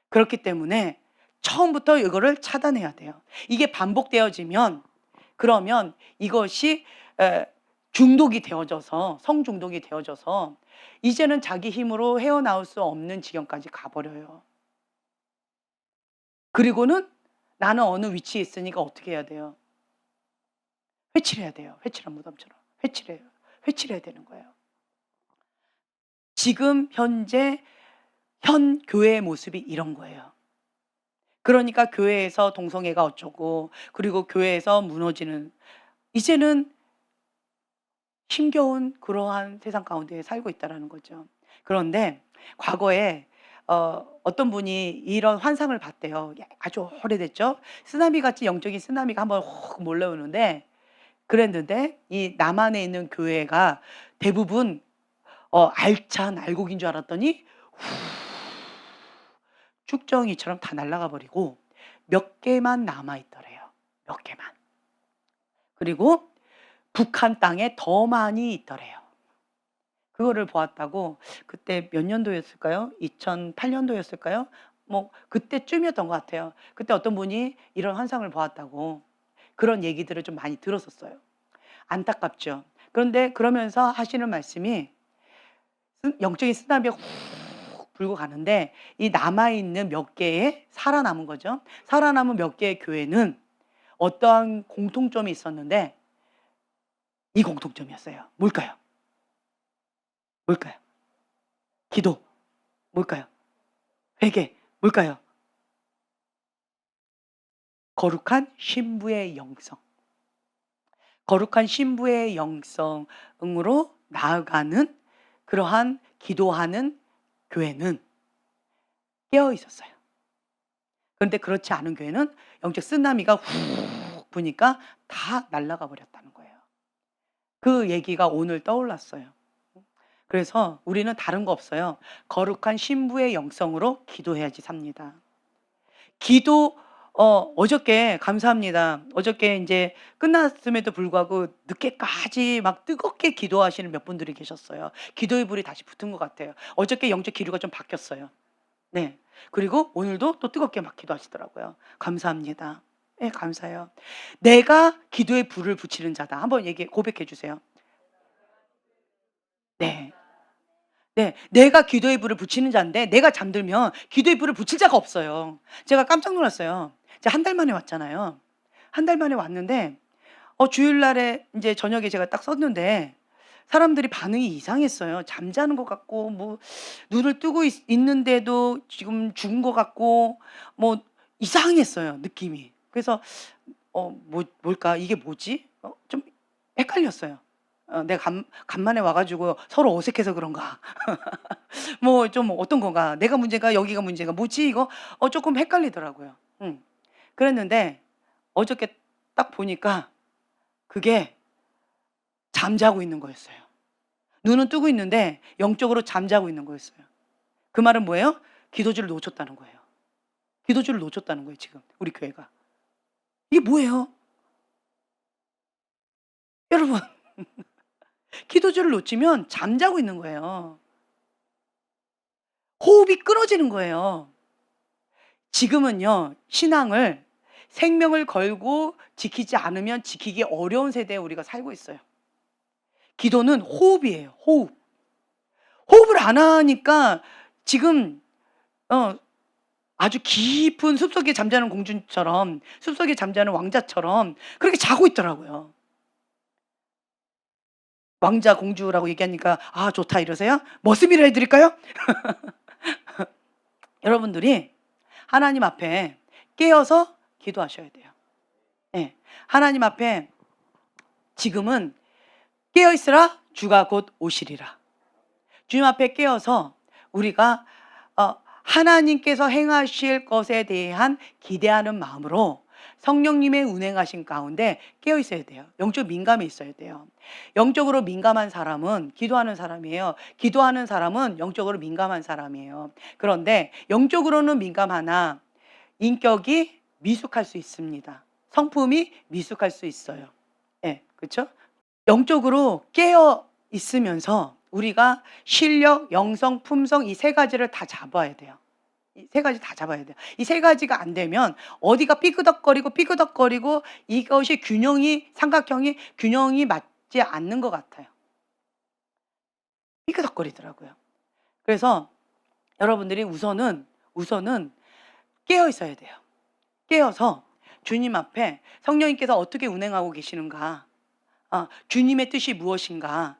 그렇기 때문에 처음부터 이거를 차단해야 돼요. 이게 반복되어지면 그러면 이것이 중독이 되어져서 성중독이 되어져서 이제는 자기 힘으로 헤어나올 수 없는 지경까지 가버려요. 그리고는 나는 어느 위치에 있으니까 어떻게 해야 돼요? 회치를 해야 돼요. 회칠한 무덤처럼. 회치를 해요. 회치를 해야 되는 거예요. 지금 현재 현 교회의 모습이 이런 거예요. 그러니까 교회에서 동성애가 어쩌고 그리고 교회에서 무너지는 이제는 힘겨운 그러한 세상 가운데 살고 있다라는 거죠. 그런데 과거에 어떤 분이 이런 환상을 봤대요. 아주 오래됐죠. 쓰나미 같이 영적인 쓰나미가 한번 확 몰려오는데 그랬는데 이 남한에 있는 교회가 대부분 알찬 알곡인 줄 알았더니 쭉정이처럼 다 날아가 버리고 몇 개만 남아 있더래요. 몇 개만. 그리고 북한 땅에 더 많이 있더래요. 그거를 보았다고 그때 몇 년도였을까요? 2008년도였을까요? 뭐 그때쯤이었던 것 같아요. 그때 어떤 분이 이런 환상을 보았다고 그런 얘기들을 좀 많이 들었었어요. 안타깝죠. 그런데 그러면서 하시는 말씀이 영적인 쓰나미가 훅 불고 가는데 이 남아있는 몇 개의 살아남은 거죠. 살아남은 몇 개의 교회는 어떠한 공통점이 있었는데 이 공통점이었어요. 뭘까요? 뭘까요? 기도. 뭘까요? 회개. 뭘까요? 거룩한 신부의 영성. 거룩한 신부의 영성으로 나아가는 그러한 기도하는 교회는 깨어 있었어요. 그런데 그렇지 않은 교회는 영적 쓰나미가 훅 부니까 다 날아가 버렸다는 거예요. 그 얘기가 오늘 떠올랐어요. 그래서 우리는 다른 거 없어요. 거룩한 신부의 영성으로 기도해야지 삽니다. 기도 어저께 감사합니다. 어저께 인제 끝났음에도 불구하고 늦게까지 막 뜨겁게 기도하시는 몇 분들이 계셨어요. 기도의 불이 다시 붙은 것 같아요. 어저께 영적 기류가 좀 바뀌었어요. 네. 그리고 오늘도 또 뜨겁게 막 기도하시더라고요. 감사합니다. 예, 감사해요. "내가 기도의 불을 붙이는 자다." 한번 고백해 주세요. 네. 네. 내가 기도의 불을 붙이는 자인데 내가 잠들면 기도의 불을 붙일 자가 없어요. 제가 깜짝 놀랐어요. 제가 한 달 만에 왔잖아요. 한 달 만에 왔는데 주일날에 인제 저녁에 제가 딱 섰는데 사람들이 반응이 이상했어요. 잠자는 것 같고 뭐 눈을 뜨고 있는데도 지금 죽은 것 같고 뭐 이상했어요, 느낌이. 그래서 뭘까? 이게 뭐지? 좀 헷갈렸어요. 내가 간만에 와 가지고 서로 어색해서 그런가? 뭐 좀 어떤 건가? 내가 문제인가? 여기가 문제인가? 뭐지 이거? 쪼끔 헷갈리더라고요. 그랬는데 어저께 딱 보니까 그게 잠자고 있는 거였어요. 눈은 뜨고 있는데 영적으로 잠자고 있는 거였어요. 그 말은 뭐예요? 기도주를 놓쳤다는 거예요. 기도주를 놓쳤다는 거예요, 지금 우리 교회가. 이게 뭐예요? 여러분 기도주를 놓치면 잠자고 있는 거예요. 호흡이 끊어지는 거예요. 지금은요, 신앙을 생명을 걸고 지키지 않으면 지키기 어려운 세대에 우리가 살고 있어요. 기도는 호흡이에요, 호흡. 호흡을 안 하니까 지금 아주 깊은 숲속에 잠자는 공주처럼 숲속에 잠자는 왕자처럼 그렇게 자고 있더라고요. 왕자 공주라고 얘기하니까 아 좋다 이러세요? 머슴이라 해드릴까요? 여러분들이 하나님 앞에 깨어서 기도하셔야 돼요. 예. 하나님 앞에 지금은 깨어 있으라 주가 곧 오시리라. 주님 앞에 깨어서 우리가 하나님께서 행하실 것에 대한 기대하는 마음으로 성령님의 운행하신 가운데 깨어 있어야 돼요. 영적 민감해 있어야 돼요. 영적으로 민감한 사람은 기도하는 사람이에요. 기도하는 사람은 영적으로 민감한 사람이에요. 그런데 영적으로는 민감하나 인격이 미숙할 수 있습니다. 성품이 미숙할 수 있어요. 예, 그렇죠? 영적으로 깨어 있으면서 우리가 실력, 영성, 품성 이 세 가지를 다 잡아야 돼요. 이 세 가지 다 잡아야 돼요. 이 세 가지가 안 되면 어디가 삐그덕거리고 이것이 삼각형이 균형이 맞지 않는 것 같아요. 삐그덕거리더라고요. 그래서 여러분들이 우선은 깨어 있어야 돼요. 깨어서 주님 앞에 성령님께서 어떻게 운행하고 계시는가, 주님의 뜻이 무엇인가,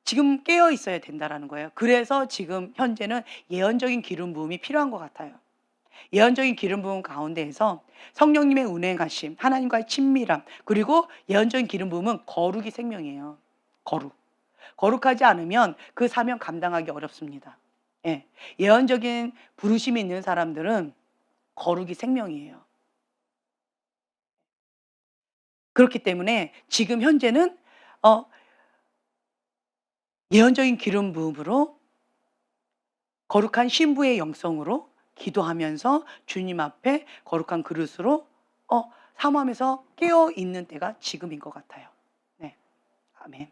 지금 깨어 있어야 된다라는 거예요. 그래서 지금 현재는 예언적인 기름 부음이 필요한 것 같아요. 예언적인 기름 부음 가운데에서 성령님의 운행하심, 하나님과의 친밀함, 그리고 예언적인 기름 부음은 거룩이 생명이에요. 거룩하지 않으면 그 사명 감당하기 어렵습니다. 예. 예언적인 부르심이 있는 사람들은 거룩이 생명이에요. 그렇기 때문에 지금 현재는 예언적인 기름 부음으로 거룩한 신부의 영성으로 기도하면서 주님 앞에 거룩한 그릇으로 사모하면서 깨어 있는 때가 지금인 것 같아요. 네, 아멘.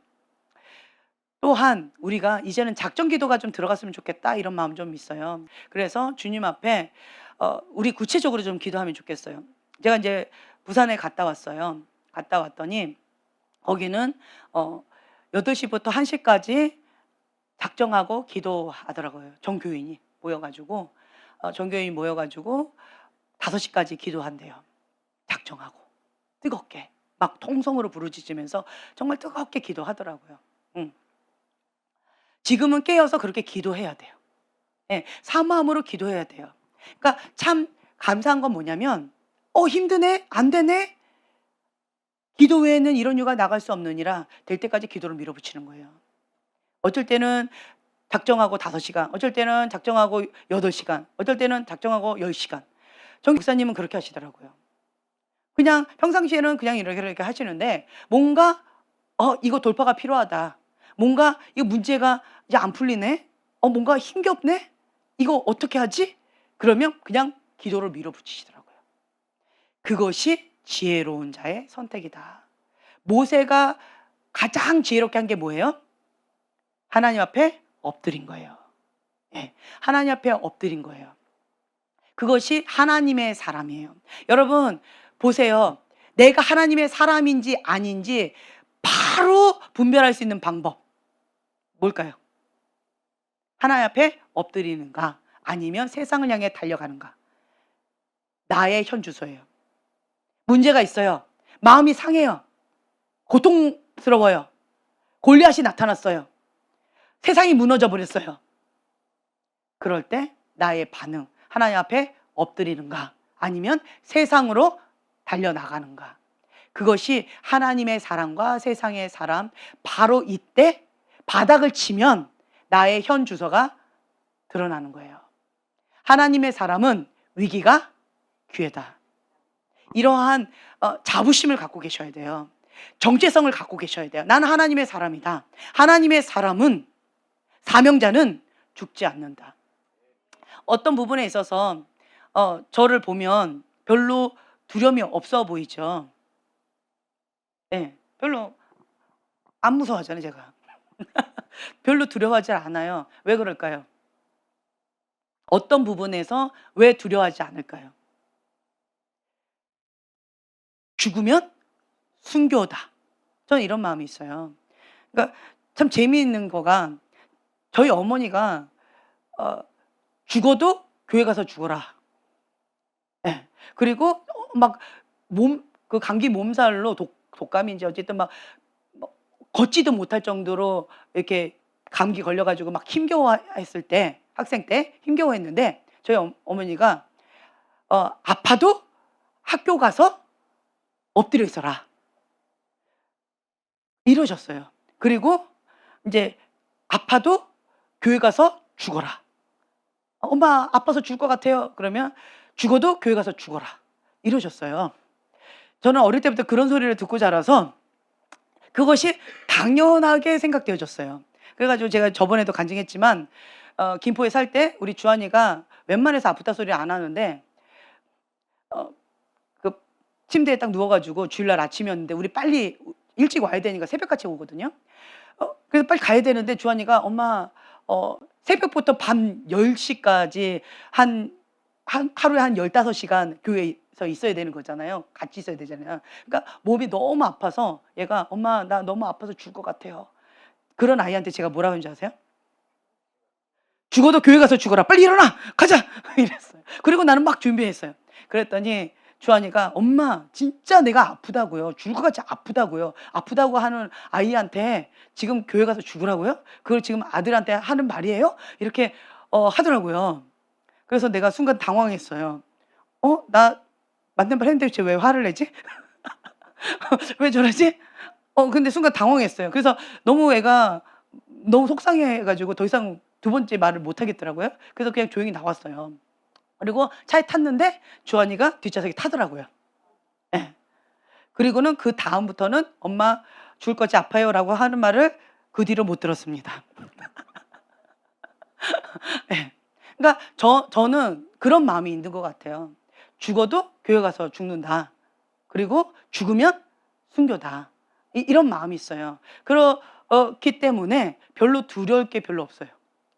또한 우리가 이제는 작전 기도가 좀 들어갔으면 좋겠다 이런 마음 좀 있어요. 그래서 주님 앞에 우리 구체적으로 좀 기도하면 좋겠어요. 제가 이제 부산에 갔다 왔어요. 갔다 왔더니 거기는 8시부터 1시까지 작정하고 기도하더라고요. 전교인이 모여가지고 5시까지 기도한대요. 작정하고 뜨겁게 막 통성으로 부르짖으면서 정말 뜨겁게 기도하더라고요. 지금은 깨어서 그렇게 기도해야 돼요. 예, 사모함으로 기도해야 돼요. 그러니까 참 감사한 건 뭐냐면 힘드네? 안 되네? 기도 외에는 이런 이유가 나갈 수 없느니라 될 때까지 기도를 밀어붙이는 거예요. 어쩔 때는 작정하고 5시간, 어쩔 때는 작정하고 8시간, 어쩔 때는 작정하고 10시간. 정 목사님은 그렇게 하시더라고요. 그냥 평상시에는 그냥 이렇게 하시는데 뭔가 이거 돌파가 필요하다. 뭔가 이거 문제가 이제 안 풀리네. 뭔가 힘겹네. 이거 어떻게 하지? 그러면 그냥 기도를 밀어붙이시더라고요. 그것이 지혜로운 자의 선택이다. 모세가 가장 지혜롭게 한 게 뭐예요? 하나님 앞에 엎드린 거예요. 예, 하나님 앞에 엎드린 거예요. 그것이 하나님의 사람이에요. 여러분 보세요. 내가 하나님의 사람인지 아닌지 바로 분별할 수 있는 방법 뭘까요? 하나님 앞에 엎드리는가 아니면 세상을 향해 달려가는가. 나의 현주소예요. 문제가 있어요. 마음이 상해요. 고통스러워요. 골리앗이 나타났어요. 세상이 무너져 버렸어요. 그럴 때 나의 반응, 하나님 앞에 엎드리는가 아니면 세상으로 달려나가는가. 그것이 하나님의 사람과 세상의 사람, 바로 이때 바닥을 치면 나의 현 주소가 드러나는 거예요. 하나님의 사람은 위기가 기회다. 이러한 자부심을 갖고 계셔야 돼요. 정체성을 갖고 계셔야 돼요. 나는 하나님의 사람이다. 하나님의 사람은, 사명자는 죽지 않는다. 어떤 부분에 있어서 저를 보면 별로 두려움이 없어 보이죠. 네, 별로 안 무서워하잖아요, 제가. 별로 두려워하지 않아요. 왜 그럴까요? 어떤 부분에서 왜 두려워하지 않을까요? 죽으면 순교다. 저는 이런 마음이 있어요. 그러니까 참 재미있는 거가 저희 어머니가 죽어도 교회 가서 죽어라. 네. 그리고 막 그 감기 몸살로 독감인지 어쨌든 막 걷지도 못할 정도로 이렇게 감기 걸려가지고 막 힘겨워했을 때, 학생 때 힘겨워했는데 저희 어머니가 아파도 학교 가서 엎드려 있어라 이러셨어요. 그리고 이제 아파도 교회 가서 죽어라. 엄마 아파서 죽을 것 같아요. 그러면 죽어도 교회 가서 죽어라 이러셨어요. 저는 어릴 때부터 그런 소리를 듣고 자라서 그것이 당연하게 생각되어졌어요. 그래가지고 제가 저번에도 간증했지만 김포에 살 때 우리 주한이가 웬만해서 아프다 소리 안 하는데 그 침대에 딱 누워가지고 주일날 아침이었는데 우리 빨리 일찍 와야 되니까 새벽같이 오거든요. 그래서 빨리 가야 되는데 주한이가 엄마 새벽부터 밤 10시까지 하루에 한 15시간 교회에서 있어야 되는 거잖아요. 같이 있어야 되잖아요. 그러니까 몸이 너무 아파서 얘가 엄마 나 너무 아파서 죽을 것 같아요. 그런 아이한테 제가 뭐라고 했는지 아세요? 죽어도 교회 가서 죽어라. 빨리 일어나. 가자. 이랬어요. 그리고 나는 막 준비했어요. 그랬더니 주한이가 엄마 진짜 내가 아프다고요. 죽을 것 같이 아프다고요. 아프다고 하는 아이한테 지금 교회 가서 죽으라고요? 그걸 지금 아들한테 하는 말이에요? 이렇게 하더라고요. 그래서 내가 순간 당황했어요. 나 맞는 말 했는데 쟤 왜 화를 내지? 왜 저러지? 근데 순간 당황했어요. 그래서 너무 애가 너무 속상해가지고 더 이상 두 번째 말을 못 하겠더라고요. 그래서 그냥 조용히 나왔어요. 그리고 차에 탔는데 주한이가 뒷좌석에 타더라고요. 예. 그리고는 그 다음부터는 엄마 죽을 것이 아파요라고 하는 말을 그 뒤로 못 들었습니다. 예. 그러니까 저는 그런 마음이 있는 것 같아요. 죽어도 교회 가서 죽는다. 그리고 죽으면 순교다. 이런 마음이 있어요. 그렇기 때문에 별로 두려울 게 별로 없어요.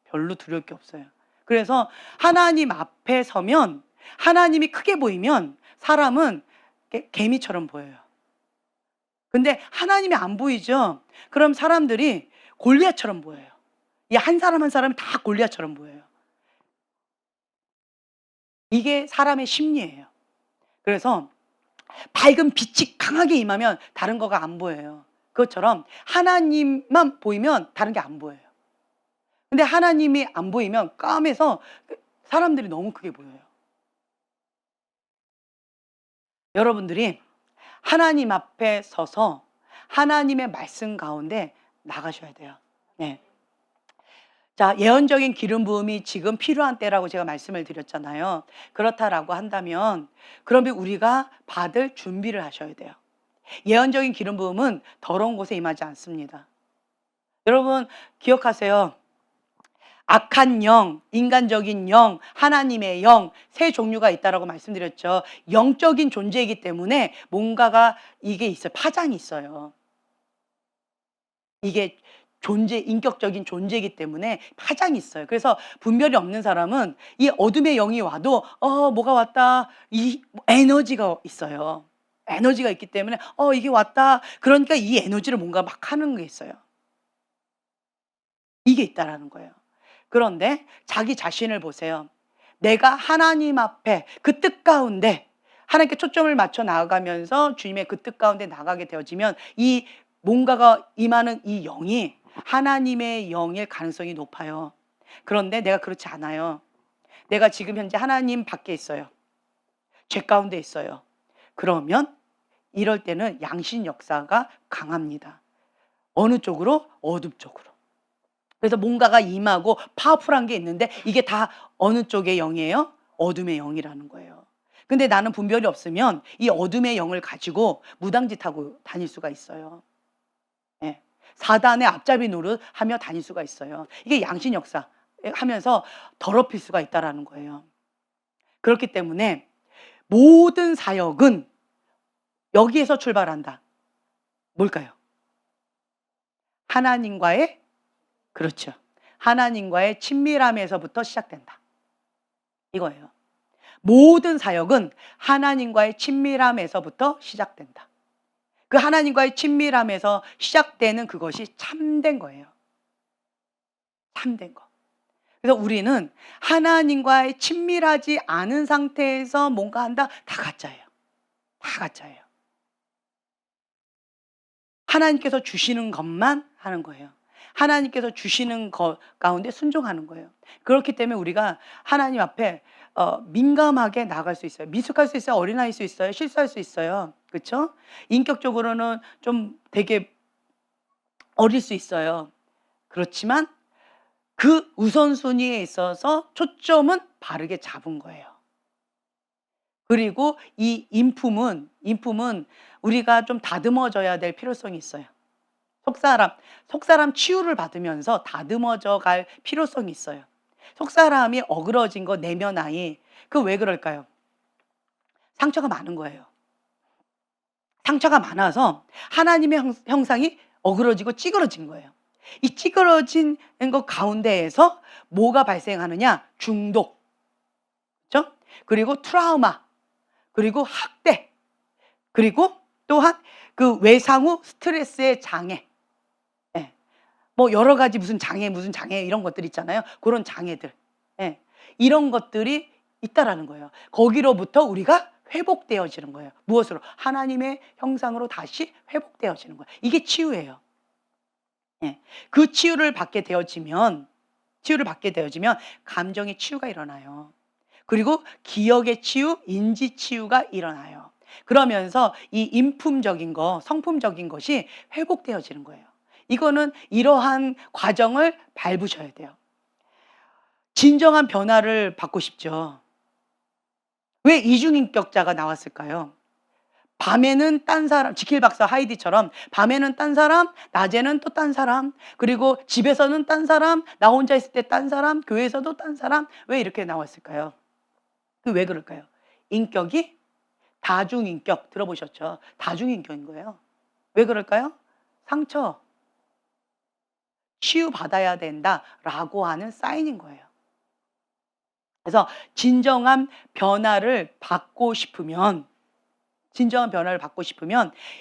별로 두려울 게 없어요. 그래서 하나님 앞에 서면 하나님이 크게 보이면 사람은 개미처럼 보여요. 근데 하나님이 안 보이죠? 그럼 사람들이 골리앗처럼 보여요. 이 한 사람 한 사람이 다 골리앗처럼 보여요. 이게 사람의 심리예요. 그래서 밝은 빛이 강하게 임하면 다른 거가 안 보여요. 그것처럼 하나님만 보이면 다른 게 안 보여요. 근데 하나님이 안 보이면 까매서 사람들이 너무 크게 보여요. 여러분들이 하나님 앞에 서서 하나님의 말씀 가운데 나가셔야 돼요. 네. 자, 예언적인 기름 부음이 지금 필요한 때라고 제가 말씀을 드렸잖아요. 그렇다라고 한다면 그러면 우리가 받을 준비를 하셔야 돼요. 예언적인 기름 부음은 더러운 곳에 임하지 않습니다. 여러분 기억하세요. 악한 영, 인간적인 영, 하나님의 영, 세 종류가 있다라고 말씀드렸죠. 영적인 존재이기 때문에 뭔가가 이게 있어요. 파장이 있어요. 이게 인격적인 존재이기 때문에 파장이 있어요. 그래서 분별이 없는 사람은 이 어둠의 영이 와도 뭐가 왔다 이 에너지가 있어요. 에너지가 있기 때문에 이게 왔다 그러니까 이 에너지를 뭔가 막 하는 게 있어요. 이게 있다라는 거예요. 그런데 자기 자신을 보세요. 내가 하나님 앞에 그 뜻 가운데 하나님께 초점을 맞춰 나아가면서 주님의 그 뜻 가운데 나가게 되어지면 이 뭔가가 임하는 이 영이 하나님의 영일 가능성이 높아요. 그런데 내가 그렇지 않아요. 내가 지금 현재 하나님 밖에 있어요. 죄 가운데 있어요. 그러면 이럴 때는 양신 역사가 강합니다. 어느 쪽으로? 어둠 쪽으로. 그래서 뭔가가 임하고 파워풀한 게 있는데 이게 다 어느 쪽의 영이에요? 어둠의 영이라는 거예요. 근데 나는 분별이 없으면 이 어둠의 영을 가지고 무당짓하고 다닐 수가 있어요. 예. 사단의 앞잡이 노릇 하며 다닐 수가 있어요. 이게 양신 역사 하면서 더럽힐 수가 있다라는 거예요. 그렇기 때문에 모든 사역은 여기에서 출발한다. 뭘까요? 하나님과의 그렇죠. 하나님과의 친밀함에서부터 시작된다. 이거예요. 모든 사역은 하나님과의 친밀함에서부터 시작된다. 그 하나님과의 친밀함에서 시작되는 그것이 참된 거예요. 참된 거. 그래서 우리는 하나님과의 친밀하지 않은 상태에서 뭔가 한다? 다 가짜예요. 다 가짜예요. 하나님께서 주시는 것만 하는 거예요. 하나님께서 주시는 것 가운데 순종하는 거예요. 그렇기 때문에 우리가 하나님 앞에 민감하게 나아갈 수 있어요. 미숙할 수 있어요. 어린아이일 수 있어요. 실수할 수 있어요. 그렇죠? 인격적으로는 좀 되게 어릴 수 있어요. 그렇지만 그 우선순위에 있어서 초점은 바르게 잡은 거예요. 그리고 이 인품은 우리가 좀 다듬어져야 될 필요성이 있어요. 속사람 치유를 받으면서 다듬어져 갈 필요성이 있어요. 속사람이 어그러진 거 내면 아이, 그 왜 그럴까요? 상처가 많은 거예요. 상처가 많아서 하나님의 형상이 어그러지고 찌그러진 거예요. 이 찌그러진 것 가운데에서 뭐가 발생하느냐? 중독, 그렇죠? 그리고 트라우마, 그리고 학대, 그리고 또한 그 외상 후 스트레스의 장애, 예. 뭐 여러 가지 무슨 장애 이런 것들 있잖아요. 그런 장애들, 예. 이런 것들이 있다라는 거예요. 거기로부터 우리가 회복되어지는 거예요. 무엇으로? 하나님의 형상으로 다시 회복되어지는 거예요. 이게 치유예요. 예. 그 치유를 받게 되어지면 감정의 치유가 일어나요. 그리고 기억의 치유, 인지 치유가 일어나요. 그러면서 이 인품적인 거, 성품적인 것이 회복되어지는 거예요. 이거는 이러한 과정을 밟으셔야 돼요. 진정한 변화를 받고 싶죠. 왜 이중인격자가 나왔을까요? 밤에는 딴 사람, 지킬 박사 하이디처럼 밤에는 딴 사람, 낮에는 또 딴 사람, 그리고 집에서는 딴 사람, 나 혼자 있을 때 딴 사람, 교회에서도 딴 사람. 왜 이렇게 나왔을까요? 그 왜 그럴까요? 인격이 다중인격 들어보셨죠? 다중인격인 거예요. 왜 그럴까요? 상처, 치유받아야 된다라고 하는 사인인 거예요. 그래서 진정한 변화를 받고 싶으면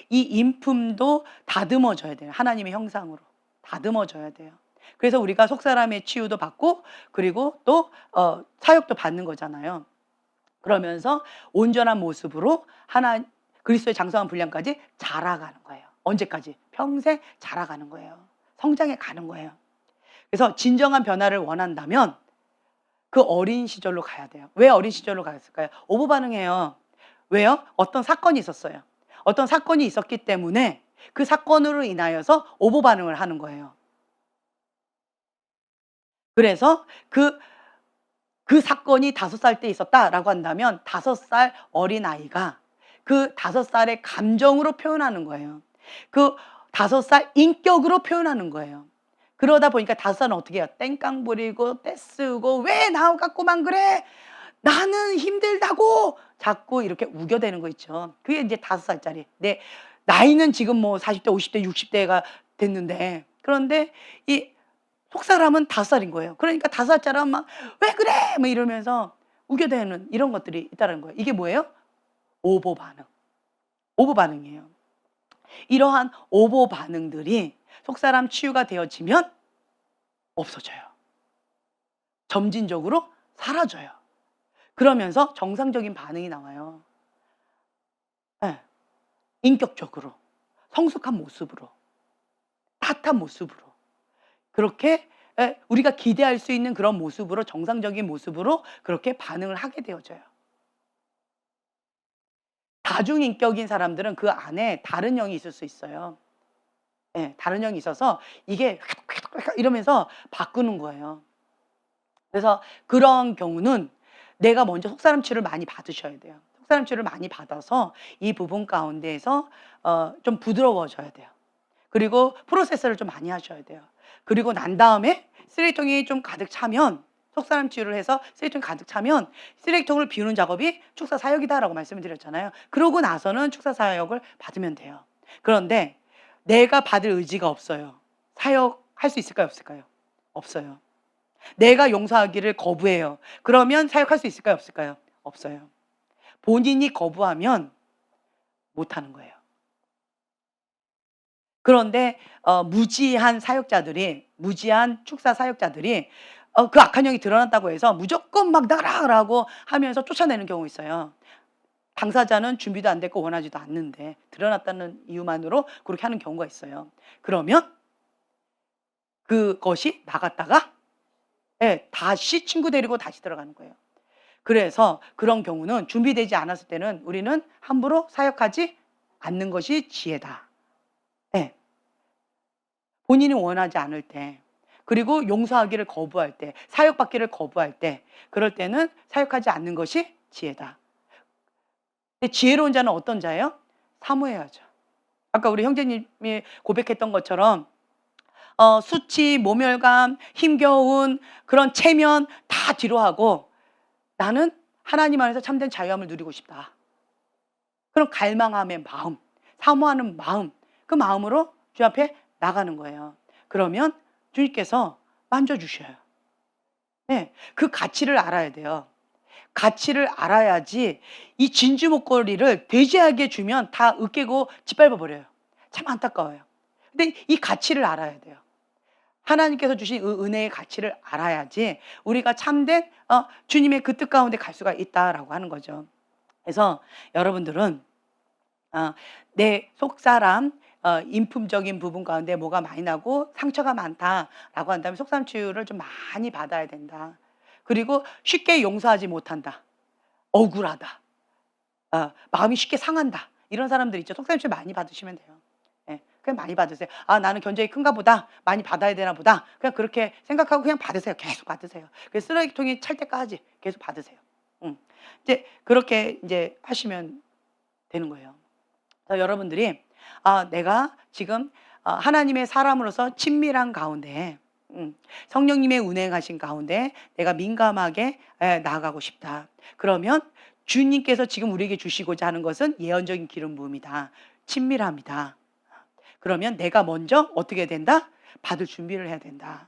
이 인품도 다듬어져야 돼요. 하나님의 형상으로 다듬어져야 돼요. 그래서 우리가 속사람의 치유도 받고 그리고 또 사역도 받는 거잖아요. 그러면서 온전한 모습으로 그리스도의 장성한 분량까지 자라가는 거예요. 언제까지? 평생 자라가는 거예요. 성장해 가는 거예요. 그래서 진정한 변화를 원한다면 그 어린 시절로 가야 돼요. 왜 어린 시절로 갔을까요? 오보 반응해요. 왜요? 어떤 사건이 있었어요. 어떤 사건이 있었기 때문에 그 사건으로 인하여서 오보 반응을 하는 거예요. 그래서 그 사건이 5살 때 있었다라고 한다면 5살 어린아이가 그 5살의 감정으로 표현하는 거예요. 그 5살 인격으로 표현하는 거예요. 그러다 보니까 5살은 어떻게 해요? 땡깡 부리고 떼쓰고 왜 나 갖고만 그래? 나는 힘들다고 자꾸 이렇게 우겨대는 거 있죠. 그게 이제 5살짜리. 내 나이는 지금 뭐 40대, 50대, 60대가 됐는데 그런데 이 속사람은 5살인 거예요. 그러니까 5살짜리 막 왜 그래? 막 이러면서 우겨대는 이런 것들이 있다는 거예요. 이게 뭐예요? 오보 반응. 오보 반응이에요. 이러한 오보 반응들이 속사람 치유가 되어지면 없어져요. 점진적으로 사라져요. 그러면서 정상적인 반응이 나와요. 네. 인격적으로, 성숙한 모습으로, 따뜻한 모습으로. 그렇게 우리가 기대할 수 있는 그런 모습으로, 정상적인 모습으로 그렇게 반응을 하게 되어져요. 다중인격인 사람들은 그 안에 다른 영이 있을 수 있어요. 네, 다른 영이 있어서 이게 이러면서 바꾸는 거예요. 그래서 그런 경우는 내가 먼저 속사람 치유를 많이 받으셔야 돼요. 속사람 치유를 많이 받아서 이 부분 가운데에서 좀 부드러워져야 돼요. 그리고 프로세스를 좀 많이 하셔야 돼요. 그리고 난 다음에 쓰레기통이 좀 가득 차면 속사람 치유를 해서 쓰레기통이 가득 차면 쓰레기통을 비우는 작업이 축사 사역이다라고 말씀을 드렸잖아요. 그러고 나서는 축사 사역을 받으면 돼요. 그런데 내가 받을 의지가 없어요. 사역할 수 있을까요? 없을까요? 없어요. 내가 용서하기를 거부해요. 그러면 사역할 수 있을까요? 없을까요? 없어요. 본인이 거부하면 못하는 거예요. 그런데 무지한 축사 사역자들이 그 악한 영이 드러났다고 해서 무조건 막 나가라고 하면서 쫓아내는 경우 있어요. 당사자는 준비도 안 됐고 원하지도 않는데 드러났다는 이유만으로 그렇게 하는 경우가 있어요. 그러면 그것이 나갔다가 예, 다시 친구 데리고 다시 들어가는 거예요. 그래서 그런 경우는 준비되지 않았을 때는 우리는 함부로 사역하지 않는 것이 지혜다. 예. 본인이 원하지 않을 때, 그리고 용서하기를 거부할 때, 사역받기를 거부할 때, 그럴 때는 사역하지 않는 것이 지혜다. 근데 지혜로운 자는 어떤 자예요? 사모해야죠. 아까 우리 형제님이 고백했던 것처럼 수치, 모멸감, 힘겨운 그런 체면 다 뒤로 하고 나는 하나님 안에서 참된 자유함을 누리고 싶다. 그런 갈망함의 마음, 사모하는 마음, 그 마음으로 주 앞에 나가는 거예요. 그러면 주님께서 만져주셔요. 네, 그 가치를 알아야 돼요. 가치를 알아야지 이 진주 목걸이를 돼지에게 주면 다 으깨고 짓밟아 버려요. 참 안타까워요. 근데 이 가치를 알아야 돼요. 하나님께서 주신 은혜의 가치를 알아야지 우리가 참된 주님의 그 뜻 가운데 갈 수가 있다라고 하는 거죠. 그래서 여러분들은 내 속사람 인품적인 부분 가운데 뭐가 많이 나고 상처가 많다라고 한다면 속사람 치유를 좀 많이 받아야 된다. 그리고 쉽게 용서하지 못한다. 억울하다. 마음이 쉽게 상한다. 이런 사람들 있죠. 속사람 치유 많이 받으시면 돼요. 예, 그냥 많이 받으세요. 나는 견적이 큰가 보다. 많이 받아야 되나 보다. 그냥 그렇게 생각하고 그냥 받으세요. 계속 받으세요. 그래서 쓰레기통이 찰 때까지 계속 받으세요. 이제 그렇게 이제 하시면 되는 거예요. 여러분들이 내가 지금 하나님의 사람으로서 친밀한 가운데 성령님의 운행하신 가운데 내가 민감하게 나아가고 싶다. 그러면 주님께서 지금 우리에게 주시고자 하는 것은 예언적인 기름 부음이다. 친밀함이다. 그러면 내가 먼저 어떻게 된다? 받을 준비를 해야 된다.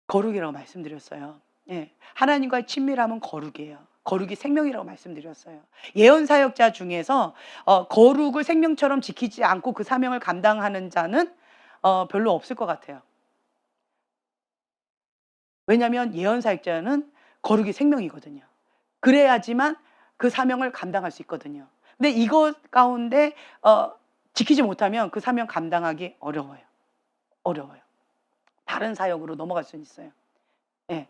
거룩이라고 말씀드렸어요. 예, 하나님과의 친밀함은 거룩이에요. 거룩이 생명이라고 말씀드렸어요. 예언 사역자 중에서 거룩을 생명처럼 지키지 않고 그 사명을 감당하는 자는 별로 없을 것 같아요. 왜냐하면 예언 사역자는 거룩이 생명이거든요. 그래야지만 그 사명을 감당할 수 있거든요. 근데 이것 가운데 지키지 못하면 그 사명 감당하기 어려워요. 어려워요. 다른 사역으로 넘어갈 수는 있어요. 예.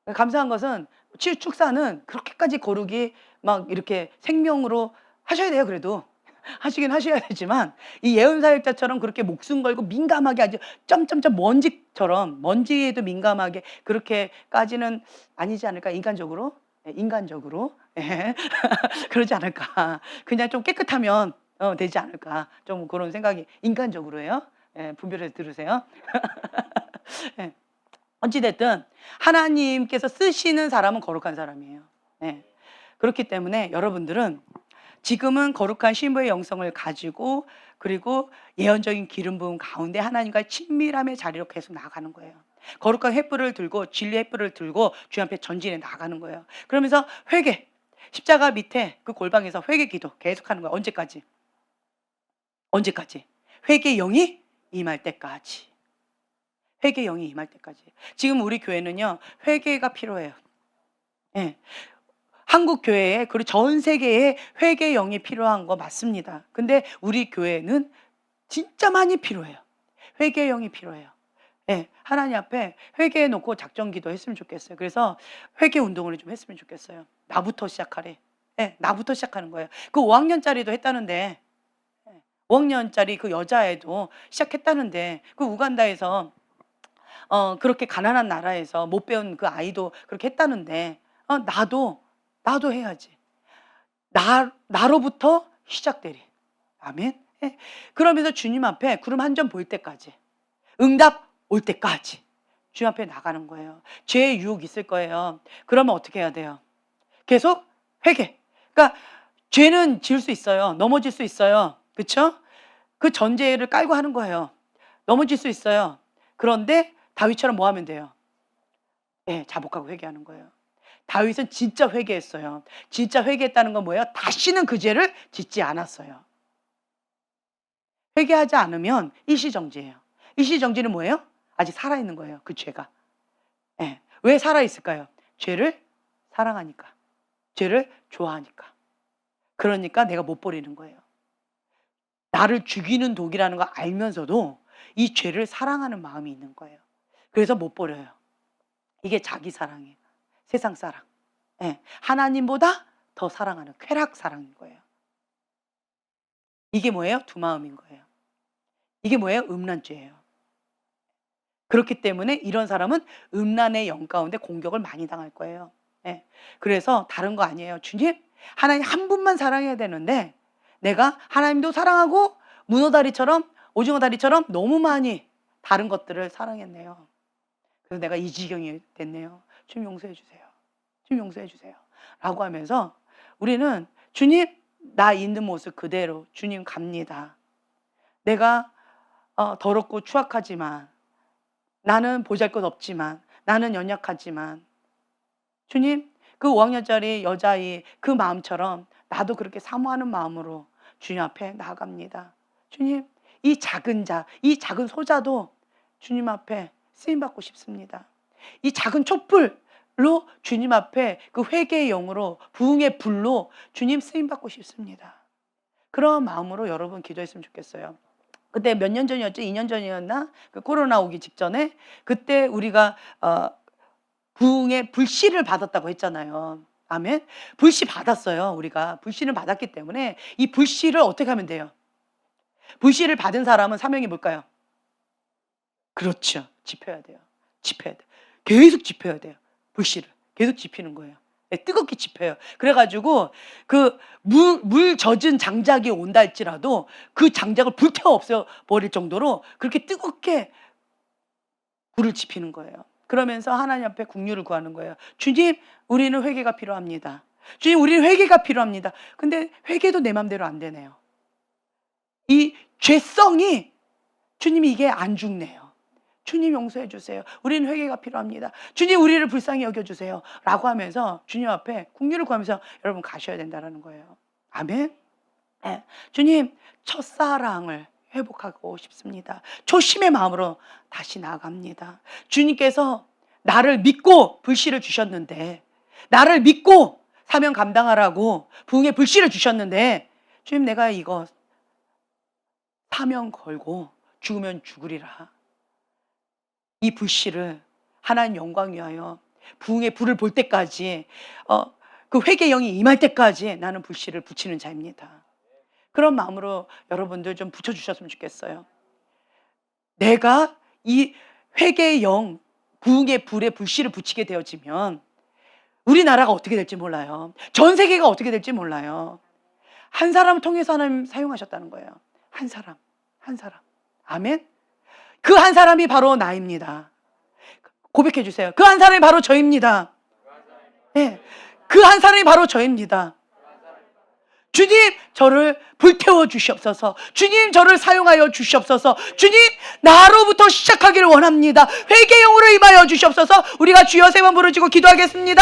감사한 것은 축사는 그렇게까지 거룩이 막 이렇게 생명으로 하셔야 돼요. 그래도 하시긴 하셔야 되지만 이 예언 사역자처럼 그렇게 목숨 걸고 민감하게 아주 점점점 먼지처럼 먼지에도 민감하게 그렇게까지는 아니지 않을까 인간적으로. 예, 인간적으로. 예. 그러지 않을까. 그냥 좀 깨끗하면 되지 않을까. 좀 그런 생각이 인간적으로요. 예, 분별해서 들으세요. 예. 어찌됐든 하나님께서 쓰시는 사람은 거룩한 사람이에요. 네. 그렇기 때문에 여러분들은 지금은 거룩한 신부의 영성을 가지고 그리고 예언적인 기름 부음 가운데 하나님과의 친밀함의 자리로 계속 나가는 거예요. 거룩한 횃불을 들고 진리의 횃불을 들고 주 앞에 전진해 나가는 거예요. 그러면서 회개, 십자가 밑에 그 골방에서 회개 기도 계속하는 거예요. 언제까지? 언제까지? 회개의 영이 임할 때까지. 회개 영이 임할 때까지. 지금 우리 교회는요, 회개가 필요해요. 예. 한국 교회에 그리고 전 세계에 회개 영이 필요한 거 맞습니다. 근데 우리 교회는 진짜 많이 필요해요. 회개 영이 필요해요. 예. 하나님 앞에 회개해 놓고 작전 기도 했으면 좋겠어요. 그래서 회개 운동을 좀 했으면 좋겠어요. 나부터 시작하래. 예. 나부터 시작하는 거예요. 그 5학년짜리도 했다는데, 5학년짜리 그 여자애도 시작했다는데, 그 우간다에서 그렇게 가난한 나라에서 못 배운 그 아이도 그렇게 했다는데 나도 해야지. 나로부터 시작되리. 아멘. 예. 그러면서 주님 앞에 구름 한 점 보일 때까지 응답 올 때까지 주님 앞에 나가는 거예요. 죄의 유혹이 있을 거예요. 그러면 어떻게 해야 돼요? 계속 회개. 그러니까 죄는 지을 수 있어요. 넘어질 수 있어요. 그렇죠? 그 전제를 깔고 하는 거예요. 넘어질 수 있어요. 그런데 다윗처럼 뭐 하면 돼요? 예, 자복하고 회개하는 거예요. 다윗은 진짜 회개했어요. 진짜 회개했다는 건 뭐예요? 다시는 그 죄를 짓지 않았어요. 회개하지 않으면 일시정지예요. 일시정지는 뭐예요? 아직 살아있는 거예요. 그 죄가. 예. 왜 살아있을까요? 죄를 사랑하니까. 죄를 좋아하니까. 그러니까 내가 못 버리는 거예요. 나를 죽이는 독이라는 거 알면서도 이 죄를 사랑하는 마음이 있는 거예요. 그래서 못 버려요. 이게 자기 사랑이에요. 세상 사랑. 네. 하나님보다 더 사랑하는 쾌락 사랑인 거예요. 이게 뭐예요? 두 마음인 거예요. 이게 뭐예요? 음란죄예요. 그렇기 때문에 이런 사람은 음란의 영 가운데 공격을 많이 당할 거예요. 네. 그래서 다른 거 아니에요. 주님, 하나님 한 분만 사랑해야 되는데 내가 하나님도 사랑하고 문어다리처럼 오징어다리처럼 너무 많이 다른 것들을 사랑했네요. 그래서 내가 이 지경이 됐네요. 주님 용서해 주세요. 주님 용서해 주세요. 라고 하면서 우리는 주님, 나 있는 모습 그대로 주님 갑니다. 내가 더럽고 추악하지만, 나는 보잘것없지만, 나는 연약하지만 주님, 그 5학년짜리 여자아이 그 마음처럼 나도 그렇게 사모하는 마음으로 주님 앞에 나아갑니다. 주님, 이 작은 자, 이 작은 소자도 주님 앞에 쓰임받고 싶습니다. 이 작은 촛불로 주님 앞에 그 회개의 영으로, 부흥의 불로 주님 쓰임받고 싶습니다. 그런 마음으로 여러분 기도했으면 좋겠어요. 그때 몇 년 전이었죠? 2년 전이었나? 그 코로나 오기 직전에 그때 우리가 부흥의 불씨를 받았다고 했잖아요. 아멘. 불씨 받았어요. 우리가 불씨를 받았기 때문에 이 불씨를 어떻게 하면 돼요? 불씨를 받은 사람은 사명이 뭘까요? 그렇죠. 지펴야 돼요. 지펴야 돼요. 계속 지펴야 돼요. 불씨를 계속 지피는 거예요. 네, 뜨겁게 지펴요. 그래가지고 그 물 젖은 장작이 온다 할지라도 그 장작을 불태워 없애버릴 정도로 그렇게 뜨겁게 불을 지피는 거예요. 그러면서 하나님 앞에 긍휼을 구하는 거예요. 주님, 우리는 회개가 필요합니다. 주님, 우리는 회개가 필요합니다. 근데 회개도 내 맘대로 안 되네요. 이 죄성이 주님이 이게 안 죽네요. 주님 용서해 주세요. 우리는 회개가 필요합니다. 주님, 우리를 불쌍히 여겨주세요. 라고 하면서 주님 앞에 긍휼을 구하면서 여러분 가셔야 된다는 거예요. 아멘. 네. 주님, 첫사랑을 회복하고 싶습니다. 초심의 마음으로 다시 나아갑니다. 주님께서 나를 믿고 불씨를 주셨는데, 나를 믿고 사명 감당하라고 부흥의 불씨를 주셨는데, 주님, 내가 이거 사명 걸고 죽으면 죽으리라. 이 불씨를 하나님 영광 위하여 부흥의 불을 볼 때까지, 그 회개의 영이 임할 때까지 나는 불씨를 붙이는 자입니다. 그런 마음으로 여러분들 좀 붙여주셨으면 좋겠어요. 내가 이 회개의 영, 부흥의 불에 불씨를 붙이게 되어지면 우리나라가 어떻게 될지 몰라요. 전 세계가 어떻게 될지 몰라요. 한 사람을 통해서 하나님 사용하셨다는 거예요. 한 사람, 한 사람. 아멘. 그 한 사람이 바로 나입니다. 고백해 주세요. 그 한 사람이 바로 저입니다. 네. 그 한 사람이 바로 저입니다. 주님, 저를 불태워 주시옵소서. 주님, 저를 사용하여 주시옵소서. 주님, 나로부터 시작하기를 원합니다. 회개용으로 임하여 주시옵소서. 우리가 주여 세 번 부르짖고 기도하겠습니다.